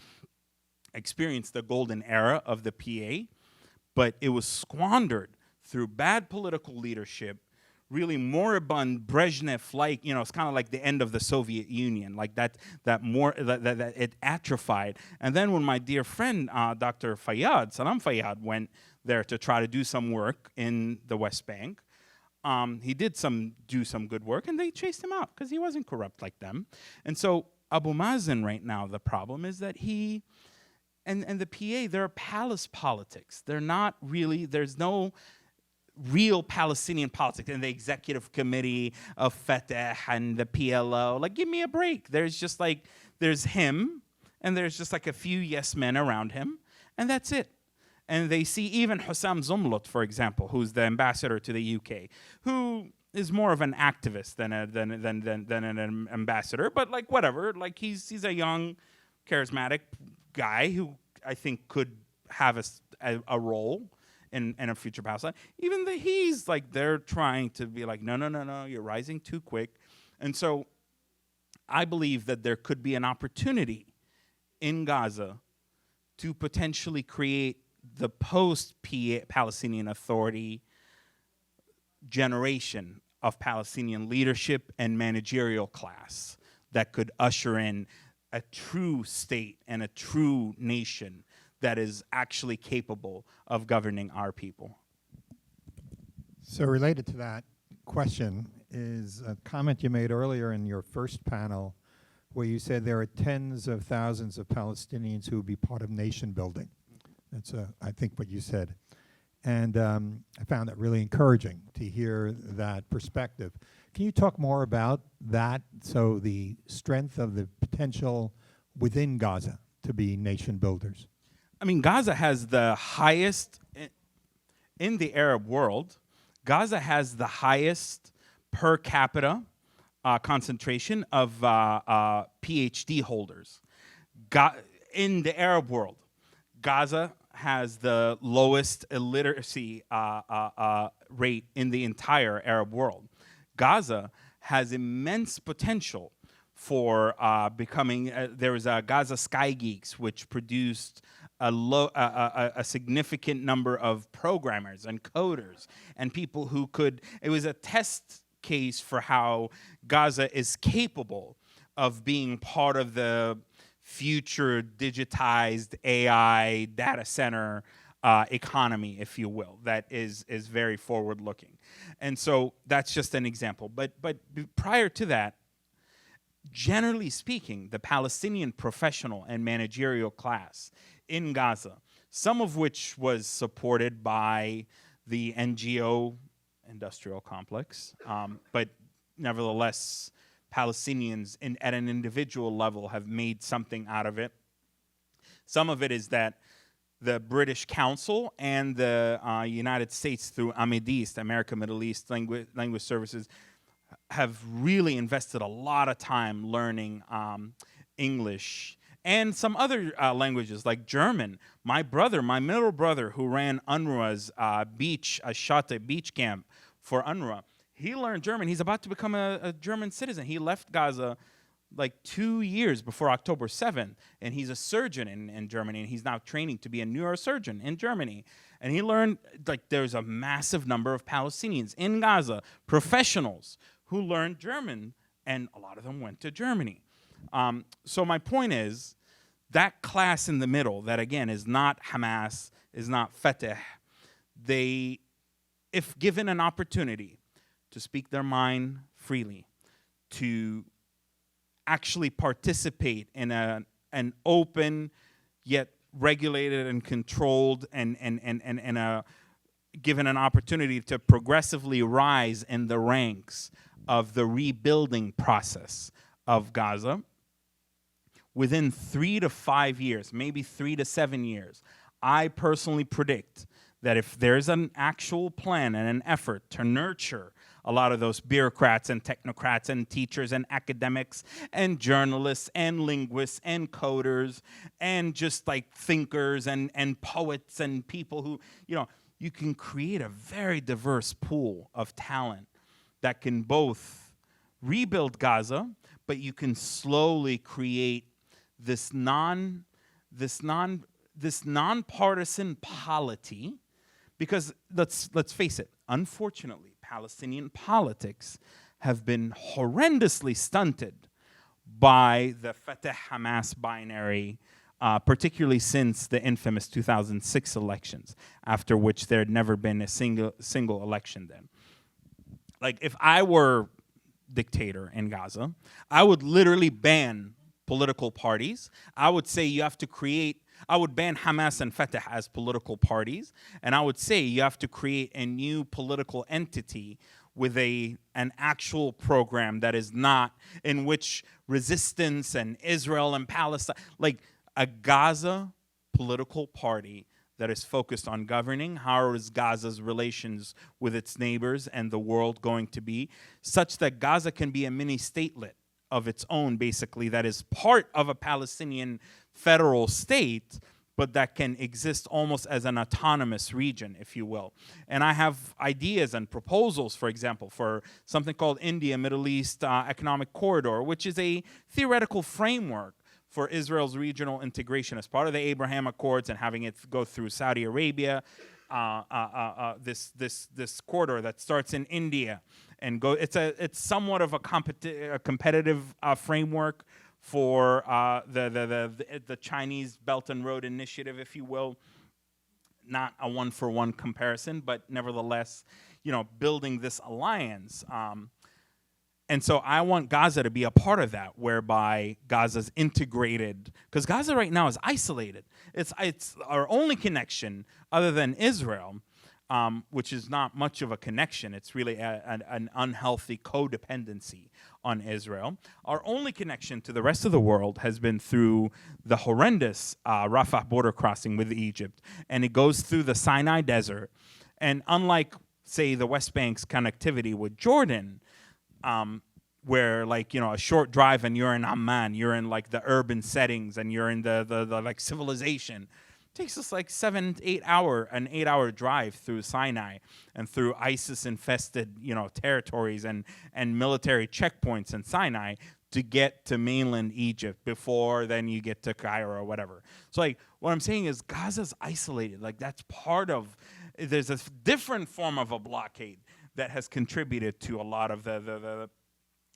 experienced the golden era of the PA, but it was squandered through bad political leadership, really moribund Brezhnev-like, you know, it's kind of like the end of the Soviet Union, like that it atrophied. And then when my dear friend, Dr. Salam Fayyad, went there to try to do some work in the West Bank, he did do some good work, and they chased him out because he wasn't corrupt like them. And so Abu Mazen right now, the problem is that he and the PA, they're palace politics. They're not really, there's no real Palestinian politics in the executive committee of Fatah and the PLO. Like, give me a break. There's just, like, there's him, and there's just, like, a few yes men around him, and that's it. And they see even Hussam Zumlut, for example, who's the ambassador to the UK, who is more of an activist than an ambassador, but, like, whatever. Like, he's a young charismatic guy who I think could have a role in a future Palestine. Even he's like, they're trying to be like, no, you're rising too quick. And so I believe that there could be an opportunity in Gaza to potentially create the post-Palestinian Authority generation of Palestinian leadership and managerial class that could usher in a true state and a true nation that is actually capable of governing our people. So related to that question is a comment you made earlier in your first panel where you said there are tens of thousands of Palestinians who would be part of nation building. That's, I think, what you said. And I found that really encouraging to hear that perspective. Can you talk more about that? So the strength of the potential within Gaza to be nation builders. I mean, Gaza has the highest, in the Arab world, Gaza has the highest per capita concentration of PhD holders. In the Arab world, Gaza has the lowest illiteracy rate in the entire Arab world. Gaza has immense potential for becoming, there was Gaza Sky Geeks, which produced a significant number of programmers and coders and people who could, it was a test case for how Gaza is capable of being part of the future digitized AI data center economy, if you will, that is very forward looking. And so that's just an example. But prior to that, generally speaking, the Palestinian professional and managerial class in Gaza, some of which was supported by the NGO industrial complex, but nevertheless, Palestinians at an individual level have made something out of it. Some of it is that the British Council and the United States through AMIDEAST, America Middle East Language Services, have really invested a lot of time learning English and some other languages like German. My middle brother, who ran UNRWA's Shate beach camp for UNRWA, he learned German. He's about to become a German citizen. He left Gaza like 2 years before October 7th, and he's a surgeon in Germany, and he's now training to be a neurosurgeon in Germany. And he learned, like, there's a massive number of Palestinians in Gaza, professionals, who learned German, and a lot of them went to Germany. So my point is, that class in the middle, that again is not Hamas, is not Fatah, they, if given an opportunity to speak their mind freely, to actually participate in an open yet regulated and controlled and given an opportunity to progressively rise in the ranks of the rebuilding process of Gaza, within 3 to 5 years, maybe 3 to 7 years, I personally predict that if there's an actual plan and an effort to nurture a lot of those bureaucrats and technocrats and teachers and academics and journalists and linguists and coders and just like thinkers and poets and people who, you can create a very diverse pool of talent that can both rebuild Gaza, but you can slowly create this nonpartisan polity, because let's face it, unfortunately, Palestinian politics have been horrendously stunted by the Fatah-Hamas binary, particularly since the infamous 2006 elections, after which there had never been a single election then. Like, if I were dictator in Gaza, I would literally ban political parties. I would say you have to I would ban Hamas and Fatah as political parties, and I would say you have to create a new political entity with an actual program that is not, in which resistance and Israel and Palestine, like a Gaza political party that is focused on governing. How is Gaza's relations with its neighbors and the world going to be, such that Gaza can be a mini statelet of its own, basically, that is part of a Palestinian federal state, but that can exist almost as an autonomous region, if you will. And I have ideas and proposals, for example, for something called India Middle East Economic Corridor, which is a theoretical framework for Israel's regional integration as part of the Abraham Accords and having it go through Saudi Arabia, this corridor that starts in India and go. It's somewhat of a competitive framework for the Chinese Belt and Road Initiative, if you will. Not a one-for-one comparison, but nevertheless, building this alliance. And so I want Gaza to be a part of that, whereby Gaza's integrated, because Gaza right now is isolated. It's our only connection other than Israel, which is not much of a connection. It's really an unhealthy codependency on Israel. Our only connection to the rest of the world has been through the horrendous Rafah border crossing with Egypt, and it goes through the Sinai Desert. And unlike, say, the West Bank's connectivity with Jordan, where a short drive and you're in Amman, you're in the urban settings and you're in the civilization. It takes us an 8 hour drive through Sinai and through ISIS infested, territories and military checkpoints in Sinai to get to mainland Egypt before then you get to Cairo or whatever. So what I'm saying is Gaza's isolated. That's part of, there's a different form of a blockade that has contributed to a lot of the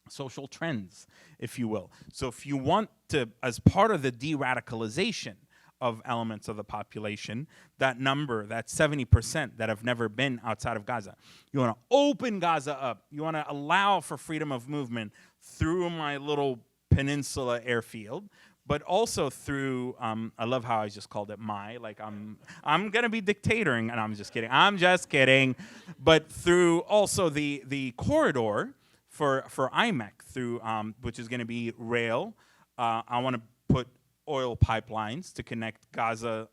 social trends, if you will. So if you want to, as part of the de-radicalization of elements of the population, that number, that 70% that have never been outside of Gaza, you want to open Gaza up. You want to allow for freedom of movement through my little peninsula airfield, but also through, I love how I just called it I'm going to be dictatoring, and I'm just kidding. But through also the corridor for IMEC, through, which is going to be rail. I want to put oil pipelines to connect Gaza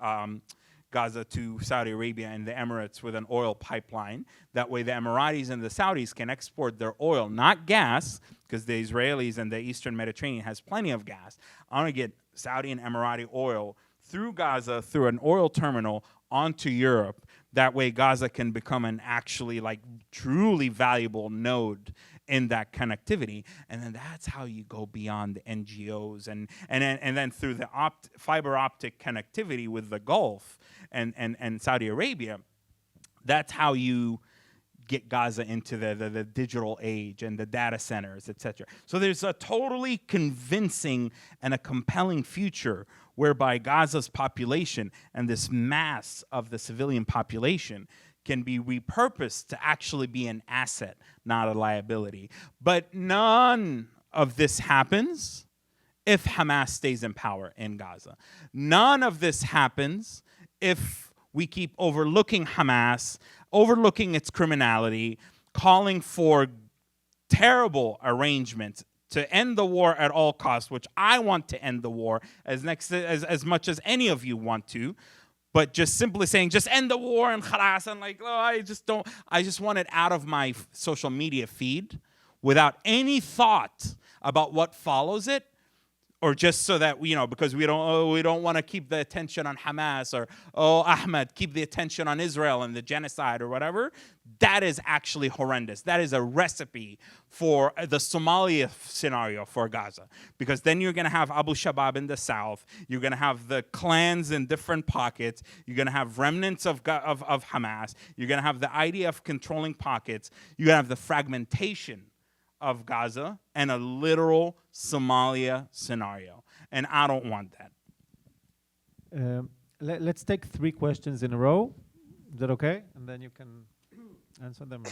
to Saudi Arabia and the Emirates with an oil pipeline. That way the Emiratis and the Saudis can export their oil, not gas, because the Israelis and the Eastern Mediterranean has plenty of gas. I want to get Saudi and Emirati oil through Gaza, through an oil terminal, onto Europe. That way Gaza can become an actually truly valuable node in that connectivity. And then that's how you go beyond the NGOs and then through the fiber optic connectivity with the Gulf and Saudi Arabia. That's how you get Gaza into the digital age and the data centers, etc. So there's a totally convincing and a compelling future whereby Gaza's population and this mass of the civilian population can be repurposed to actually be an asset, not a liability. But none of this happens if Hamas stays in power in Gaza. None of this happens if we keep overlooking Hamas, overlooking its criminality, calling for terrible arrangements to end the war at all costs, which I want to end the war as much as any of you want to, but just simply saying, just end the war and khalas, and I just want it out of my social media feed without any thought about what follows it, or just so that because we don't want to keep the attention on Hamas, or Ahmed, keep the attention on Israel and the genocide or whatever. That is actually horrendous. That is a recipe for the Somalia scenario for Gaza, because then you're going to have Abu Shabaab in the south. You're going to have the clans in different pockets. You're going to have remnants of Hamas. You're going to have the idea of controlling pockets. You're going to have the fragmentation of Gaza and a literal Somalia scenario. And I don't want that. Let's take 3 questions in a row. Is that okay? And then you can answer them.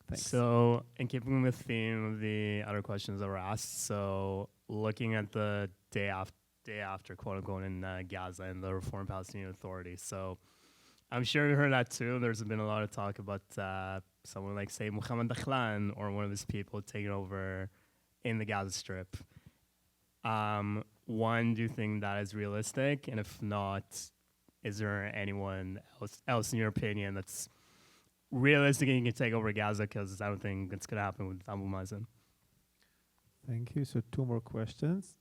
Thanks. So, in keeping with the theme of the other questions that were asked, so looking at the day after quote unquote in Gaza and the Reformed Palestinian Authority. So, I'm sure you heard that too. There's been a lot of talk about someone like, say, Mohammed Dakhlan or one of his people taking over in the Gaza Strip. One, do you think that is realistic? And if not, is there anyone else in your opinion that's realistic and you can take over Gaza? Because I don't think it's going to happen with Abu Mazen. Thank you. So 2 more questions.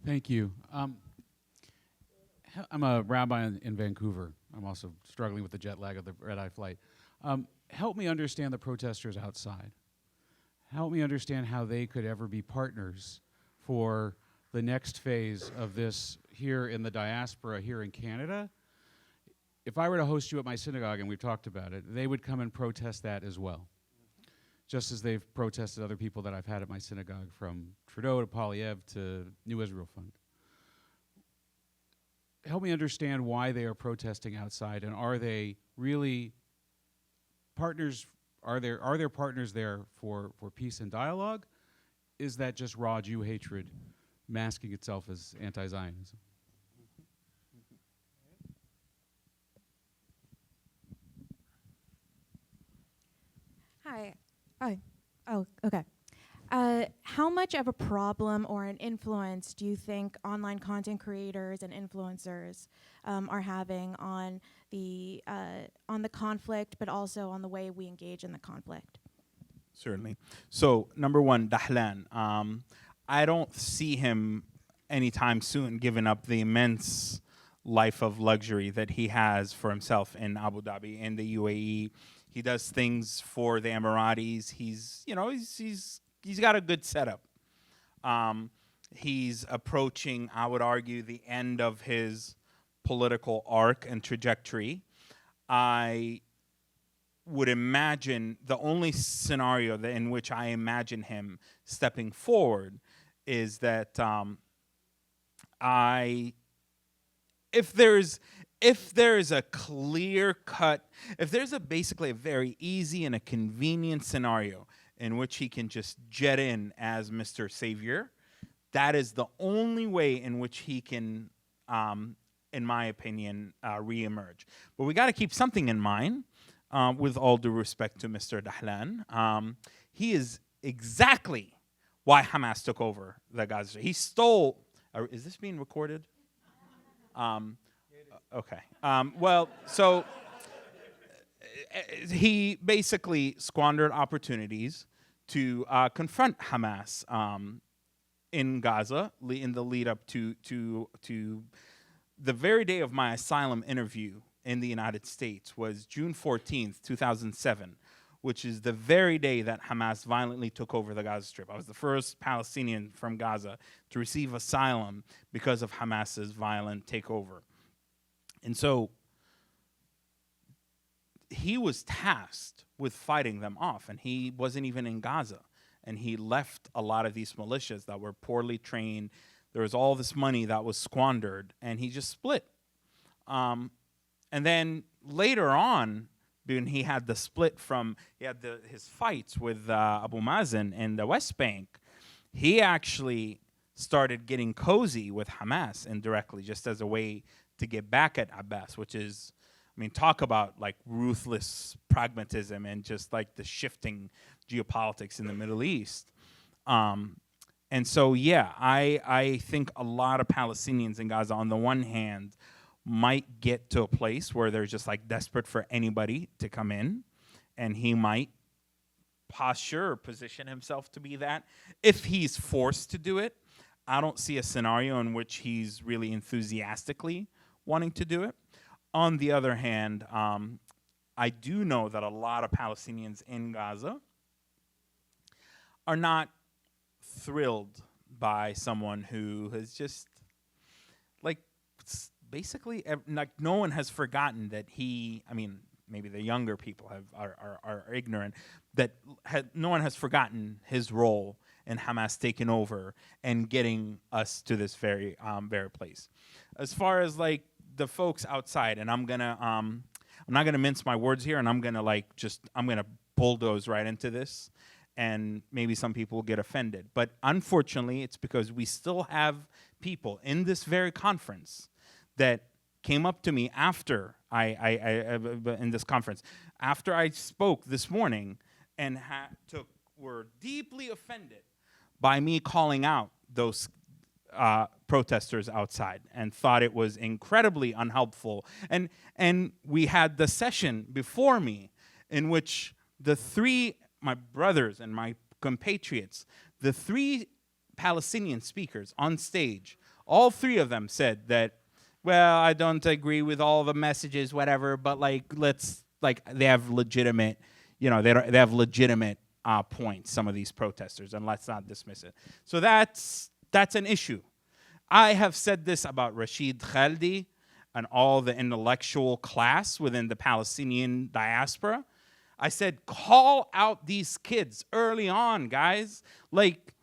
Thank you. I'm a rabbi in Vancouver. I'm also struggling with the jet lag of the red-eye flight. Help me understand the protesters outside. Help me understand how they could ever be partners for the next phase of this here in the diaspora here in Canada. If I were to host you at my synagogue, and we've talked about it, they would come and protest that as well. Just as they've protested other people that I've had at my synagogue, from Trudeau to Polyev to New Israel Fund. Help me understand why they are protesting outside, and are they really partners? Are there partners there for peace and dialogue? Is that just raw Jew hatred masking itself as anti-Zionism? Hi. Oh, okay. How much of a problem or an influence do you think online content creators and influencers are having on the conflict, but also on the way we engage in the conflict? Certainly. So, number one, Dahlan. I don't see him anytime soon giving up the immense life of luxury that he has for himself in Abu Dhabi, in the UAE. He does things for the Emiratis. He's got a good setup. He's approaching, I would argue, the end of his political arc and trajectory. I would imagine the only scenario in which I imagine him stepping forward is that if there's a clear cut, if there's basically a very easy and a convenient scenario in which he can just jet in as Mr. Savior, that is the only way in which he can, in my opinion, reemerge. But we got to keep something in mind, with all due respect to Mr. Dahlan. He is exactly why Hamas took over the Gaza. He stole. Is this being recorded? Okay. Well, so he basically squandered opportunities to confront Hamas in Gaza in the lead up to the very day of my asylum interview in the United States was June 14th, 2007, which is the very day that Hamas violently took over the Gaza Strip. I was the first Palestinian from Gaza to receive asylum because of Hamas's violent takeover. And so he was tasked with fighting them off, and he wasn't even in Gaza. And he left a lot of these militias that were poorly trained. There was all this money that was squandered, and he just split. And then later on, when he had the split his fights with Abu Mazen in the West Bank, he actually started getting cozy with Hamas indirectly, just as a way to get back at Abbas, which is, I mean, talk about like ruthless pragmatism and just like the shifting geopolitics in the Middle East. And so, yeah, I think a lot of Palestinians in Gaza, on the one hand, might get to a place where they're just like desperate for anybody to come in, and he might position himself to be that. If he's forced to do it, I don't see a scenario in which he's really enthusiastically wanting to do it. On the other hand, I do know that a lot of Palestinians in Gaza are not thrilled by someone who has just, like, basically, like, no one has forgotten that maybe the younger people are ignorant, that no one has forgotten his role in Hamas taking over and getting us to this very place. As far as like the folks outside, and I'm not gonna mince my words here, and I'm gonna bulldoze right into this, and maybe some people will get offended. But unfortunately, it's because we still have people in this very conference that came up to me after in this conference, after I spoke this morning, and were deeply offended by me calling out those protesters outside, and thought it was incredibly unhelpful. And we had the session before me in which my brothers and my compatriots, the 3 Palestinian speakers on stage, all 3 of them said that, well, I don't agree with all the messages, whatever, but they have legitimate, they have legitimate points, some of these protesters, and let's not dismiss it. So that's an issue. I have said this about Rashid Khaldi and all the intellectual class within the Palestinian diaspora. I said, call out these kids early on, guys. Like,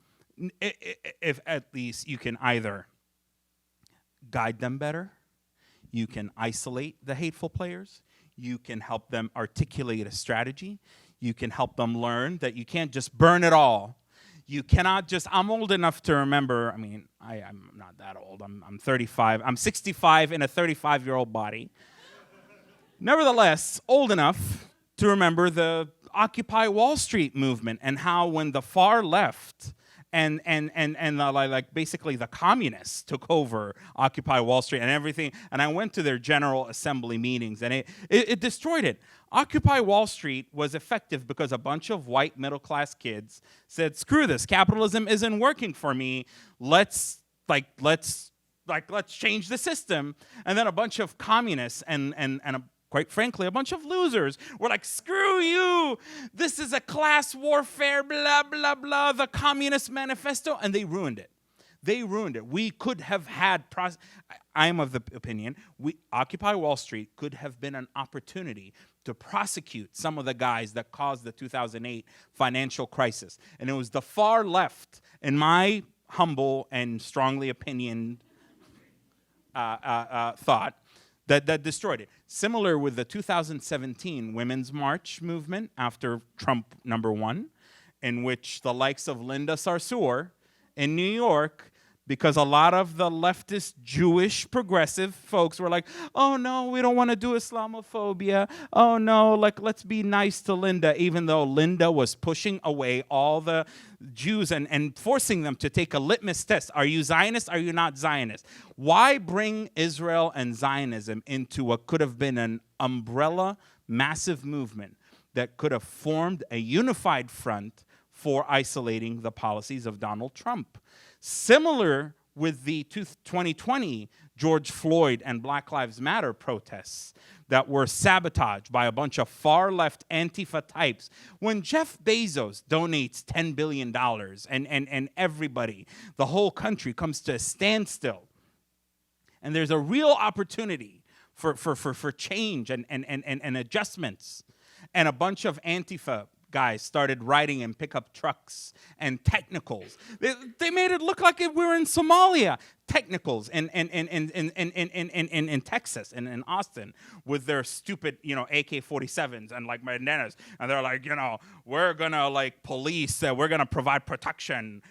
if at least you can either guide them better, you can isolate the hateful players, you can help them articulate a strategy, you can help them learn that you can't just burn it all. You cannot just, I'm old enough to remember, I mean, I'm not that old, I'm 35, I'm 65 in a 35-year-old body. Nevertheless, old enough to remember the Occupy Wall Street movement and how when the far left and basically the communists took over Occupy Wall Street and everything, and I went to their General Assembly meetings, and it destroyed it. Occupy Wall Street was effective because a bunch of white middle-class kids said, screw this, capitalism isn't working for me, let's change the system. And then a bunch of communists and quite frankly, a bunch of losers were like, screw you, this is a class warfare, blah, blah, blah, the Communist Manifesto, and they ruined it. They ruined it. We could have had, I am of the opinion, Occupy Wall Street could have been an opportunity to prosecute some of the guys that caused the 2008 financial crisis. And it was the far left, in my humble and strongly opinioned thought, that destroyed it. Similar with the 2017 Women's March movement after Trump #1, in which the likes of Linda Sarsour in New York, because a lot of the leftist Jewish progressive folks were like, oh no, we don't want to do Islamophobia. Oh no, let's be nice to Linda, even though Linda was pushing away all the Jews and forcing them to take a litmus test. Are you Zionist? Are you not Zionist? Why bring Israel and Zionism into what could have been an umbrella massive movement that could have formed a unified front for isolating the policies of Donald Trump? Similar with the 2020 George Floyd and Black Lives Matter protests that were sabotaged by a bunch of far-left Antifa types. When Jeff Bezos donates $10 billion and everybody, the whole country comes to a standstill, and there's a real opportunity for change and adjustments, and a bunch of Antifa guys started riding in pickup trucks and technicals. They made it look like we were in Somalia. Technicals in Texas and in Austin with their stupid, AK-47s and bandanas. And they're like, we're gonna police, we're gonna provide protection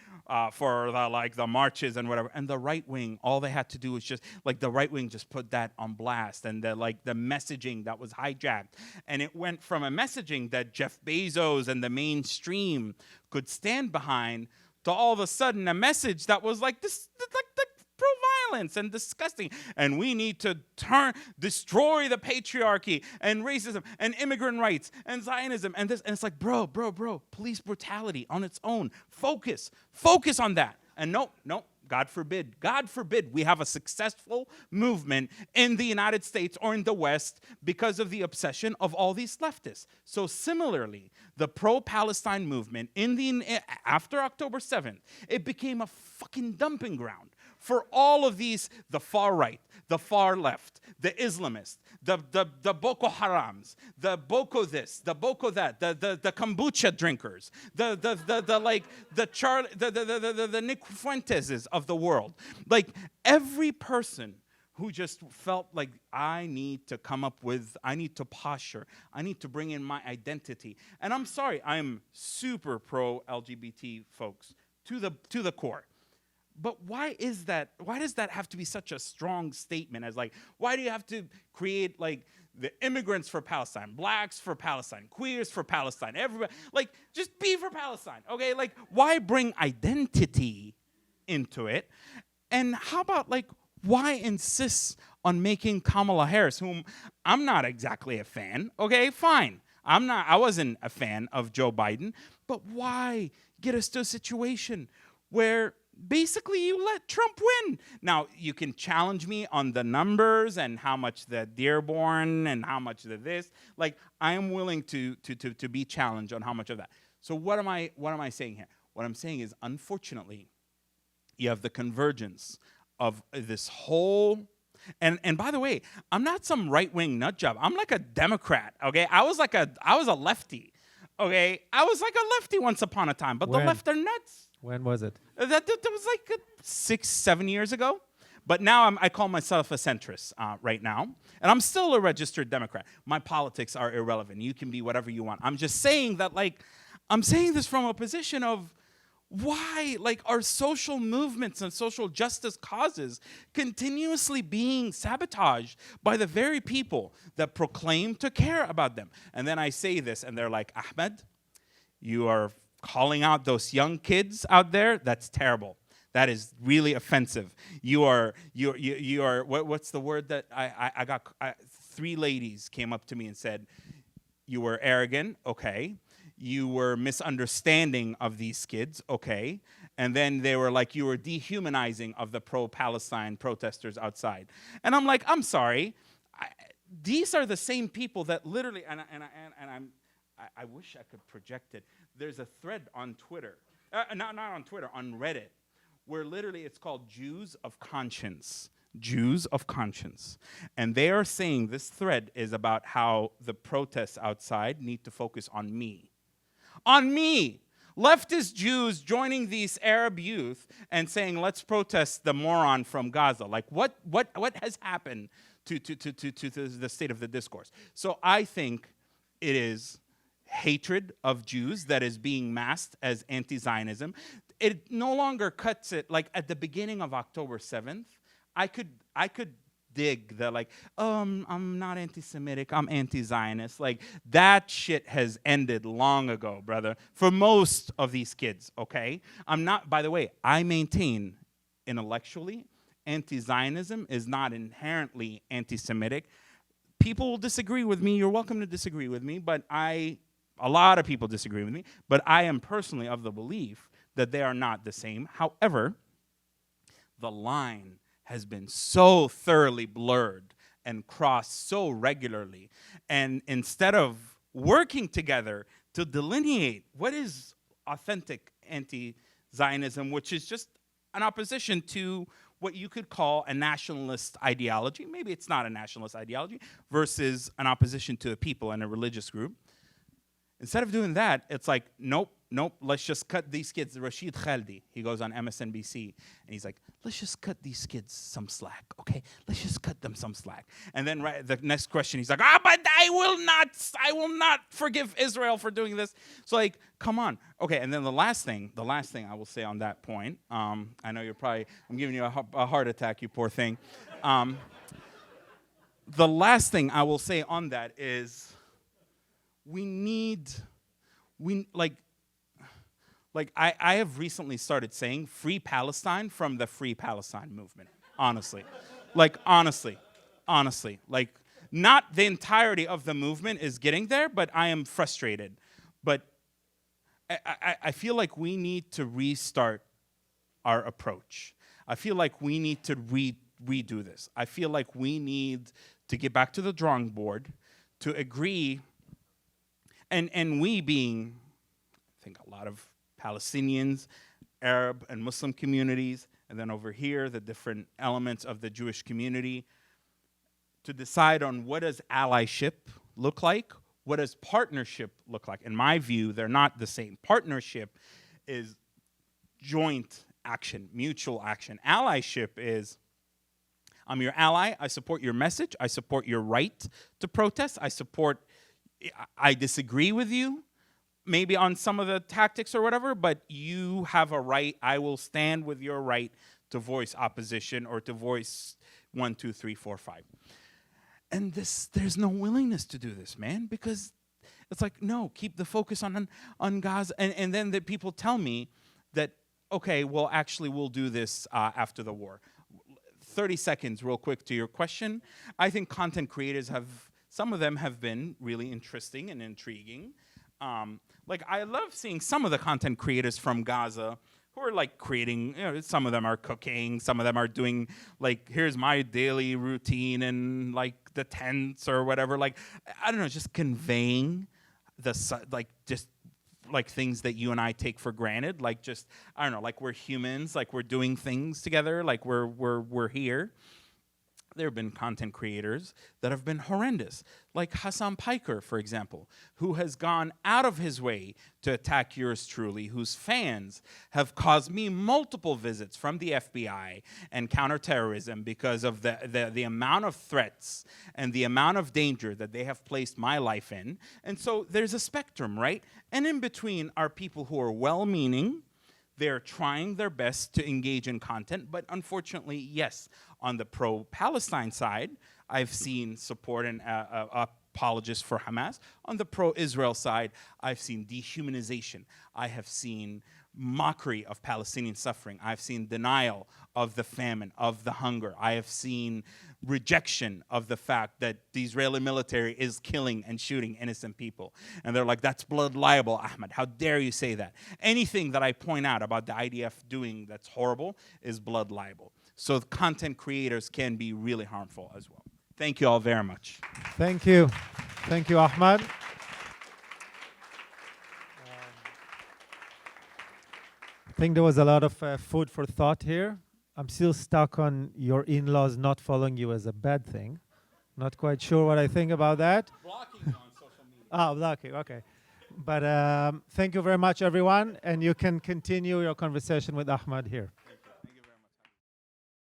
for the marches and whatever. And the right wing, all they had to do was just the right wing just put that on blast, and the messaging that was hijacked. And it went from a messaging that Jeff Bezos and the mainstream could stand behind to all of a sudden a message that was this pro-violence and disgusting. And we need to destroy the patriarchy and racism and immigrant rights and Zionism and this. And it's bro, police brutality on its own. Focus on that. And no, God forbid we have a successful movement in the United States or in the West because of the obsession of all these leftists. So similarly, the pro-Palestine movement after October 7th, it became a fucking dumping ground for all of these, the far right, the far left, the Islamists, the Boko Harams, the Boko this, the Boko that, the kombucha drinkers, the Nick Fuenteses of the world. Every person who just felt I need to posture, I need to bring in my identity. And I'm sorry, I'm super pro LGBT folks to the core. But why is that? Why does that have to be such a strong statement as why do you have to create the immigrants for Palestine, blacks for Palestine, queers for Palestine, everybody, just be for Palestine, okay? Why bring identity into it? And how about why insist on making Kamala Harris, whom I'm not exactly a fan, okay, fine. I wasn't a fan of Joe Biden, but why get us to a situation where basically you let Trump win? Now, you can challenge me on the numbers and how much the Dearborn and how much the this. Like, I am willing to be challenged on how much of that. So what am I saying here? What I'm saying is, unfortunately, you have the convergence of this whole, and by the way, I'm not some right-wing nut job. I'm like a Democrat, okay? I was a lefty, okay? I was like a lefty once upon a time, but When? the left are nuts. When was it? That was like 6-7 years ago. But now I call myself a centrist right now. And I'm still a registered Democrat. My politics are irrelevant. You can be whatever you want. I'm just saying that, like, I'm saying this from a position of why, like, are social movements and social justice causes continuously being sabotaged by the very people that proclaim to care about them? And then I say this, and they're like, Ahmed, you are calling out those young kids out there? That's terrible. That is really offensive. You are what's the word that I got? 3 ladies came up to me and said, you were arrogant, okay. You were misunderstanding of these kids, okay. And then they were like, you were dehumanizing of the pro-Palestine protesters outside. And I'm like, I'm sorry. These are the same people that literally, I wish I could project it. There's a thread on Twitter, not on Twitter, on Reddit, where literally it's called Jews of Conscience. Jews of Conscience. And they are saying this thread is about how the protests outside need to focus on me. On me! Leftist Jews joining these Arab youth and saying, let's protest the moron from Gaza. Like, what has happened to the state of the discourse? So I think it is hatred of Jews that is being masked as anti-Zionism. It no longer cuts it, like at the beginning of October 7th, I could dig the like, I'm not anti-Semitic, I'm anti-Zionist. Like, that shit has ended long ago, brother, for most of these kids, okay? I'm not, by the way, I maintain intellectually, anti-Zionism is not inherently anti-Semitic. People will disagree with me, you're welcome to disagree with me, but a lot of people disagree with me, but I am personally of the belief that they are not the same. However, the line has been so thoroughly blurred and crossed so regularly. And instead of working together to delineate what is authentic anti-Zionism, which is just an opposition to what you could call a nationalist ideology, maybe it's not a nationalist ideology, versus an opposition to a people and a religious group. Instead of doing that, it's like, nope, let's just cut these kids. Rashid Khaldi, he goes on MSNBC, and he's like, let's just cut these kids some slack, okay? Let's just cut them some slack. And then the next question, he's like, but I will not forgive Israel for doing this. So, like, come on. Okay, and then the last thing I will say on that point, I know I'm giving you a heart attack, you poor thing. The last thing I will say on that is, I have recently started saying free Palestine from the Free Palestine movement, honestly. Honestly. Like, not the entirety of the movement is getting there, but I am frustrated. But I feel like we need to restart our approach. I feel like we need to redo this. I feel like we need to get back to the drawing board, to agree. And we being, I think, a lot of Palestinians, Arab and Muslim communities, and then over here, the different elements of the Jewish community, to decide on what does allyship look like, what does partnership look like. In my view, they're not the same. Partnership is joint action, mutual action. Allyship is, I'm your ally, I support your message, I support your right to protest, I disagree with you, maybe on some of the tactics or whatever, but you have a right. I will stand with your right to voice opposition or to voice 1, 2, 3, 4, 5. And there's no willingness to do this, man, because it's like, no, keep the focus on Gaza. And then the people tell me that, okay, well, actually, we'll do this after the war. 30 seconds real quick to your question. I think content creators have Some of them have been really interesting and intriguing. Like, I love seeing some of the content creators from Gaza who are like creating, some of them are cooking, some of them are doing like, here's my daily routine in like the tents or whatever. Like, I don't know, just conveying like things that you and I take for granted. Like, just, I don't know, like we're humans, like we're doing things together, like we're here. There have been content creators that have been horrendous, like Hassan Piker, for example, who has gone out of his way to attack yours truly, whose fans have caused me multiple visits from the FBI and counterterrorism because of the amount of threats and the amount of danger that they have placed my life in. And so there's a spectrum, right? And in between are people who are well-meaning. They're trying their best to engage in content, but unfortunately, yes, on the pro-Palestine side, I've seen support and apologists for Hamas. On the pro-Israel side, I've seen dehumanization. I have seen mockery of Palestinian suffering. I've seen denial of the famine, of the hunger. I have seen rejection of the fact that the Israeli military is killing and shooting innocent people. And they're like, that's blood libel, Ahmed. How dare you say that? Anything that I point out about the IDF doing that's horrible is blood libel. So content creators can be really harmful as well. Thank you all very much. Thank you. Thank you, Ahmed. I think there was a lot of food for thought here. I'm still stuck on your in-laws not following you as a bad thing. Not quite sure what I think about that. Blocking on social media. Oh, blocking, okay. But thank you very much, everyone. And you can continue your conversation with Ahmed here.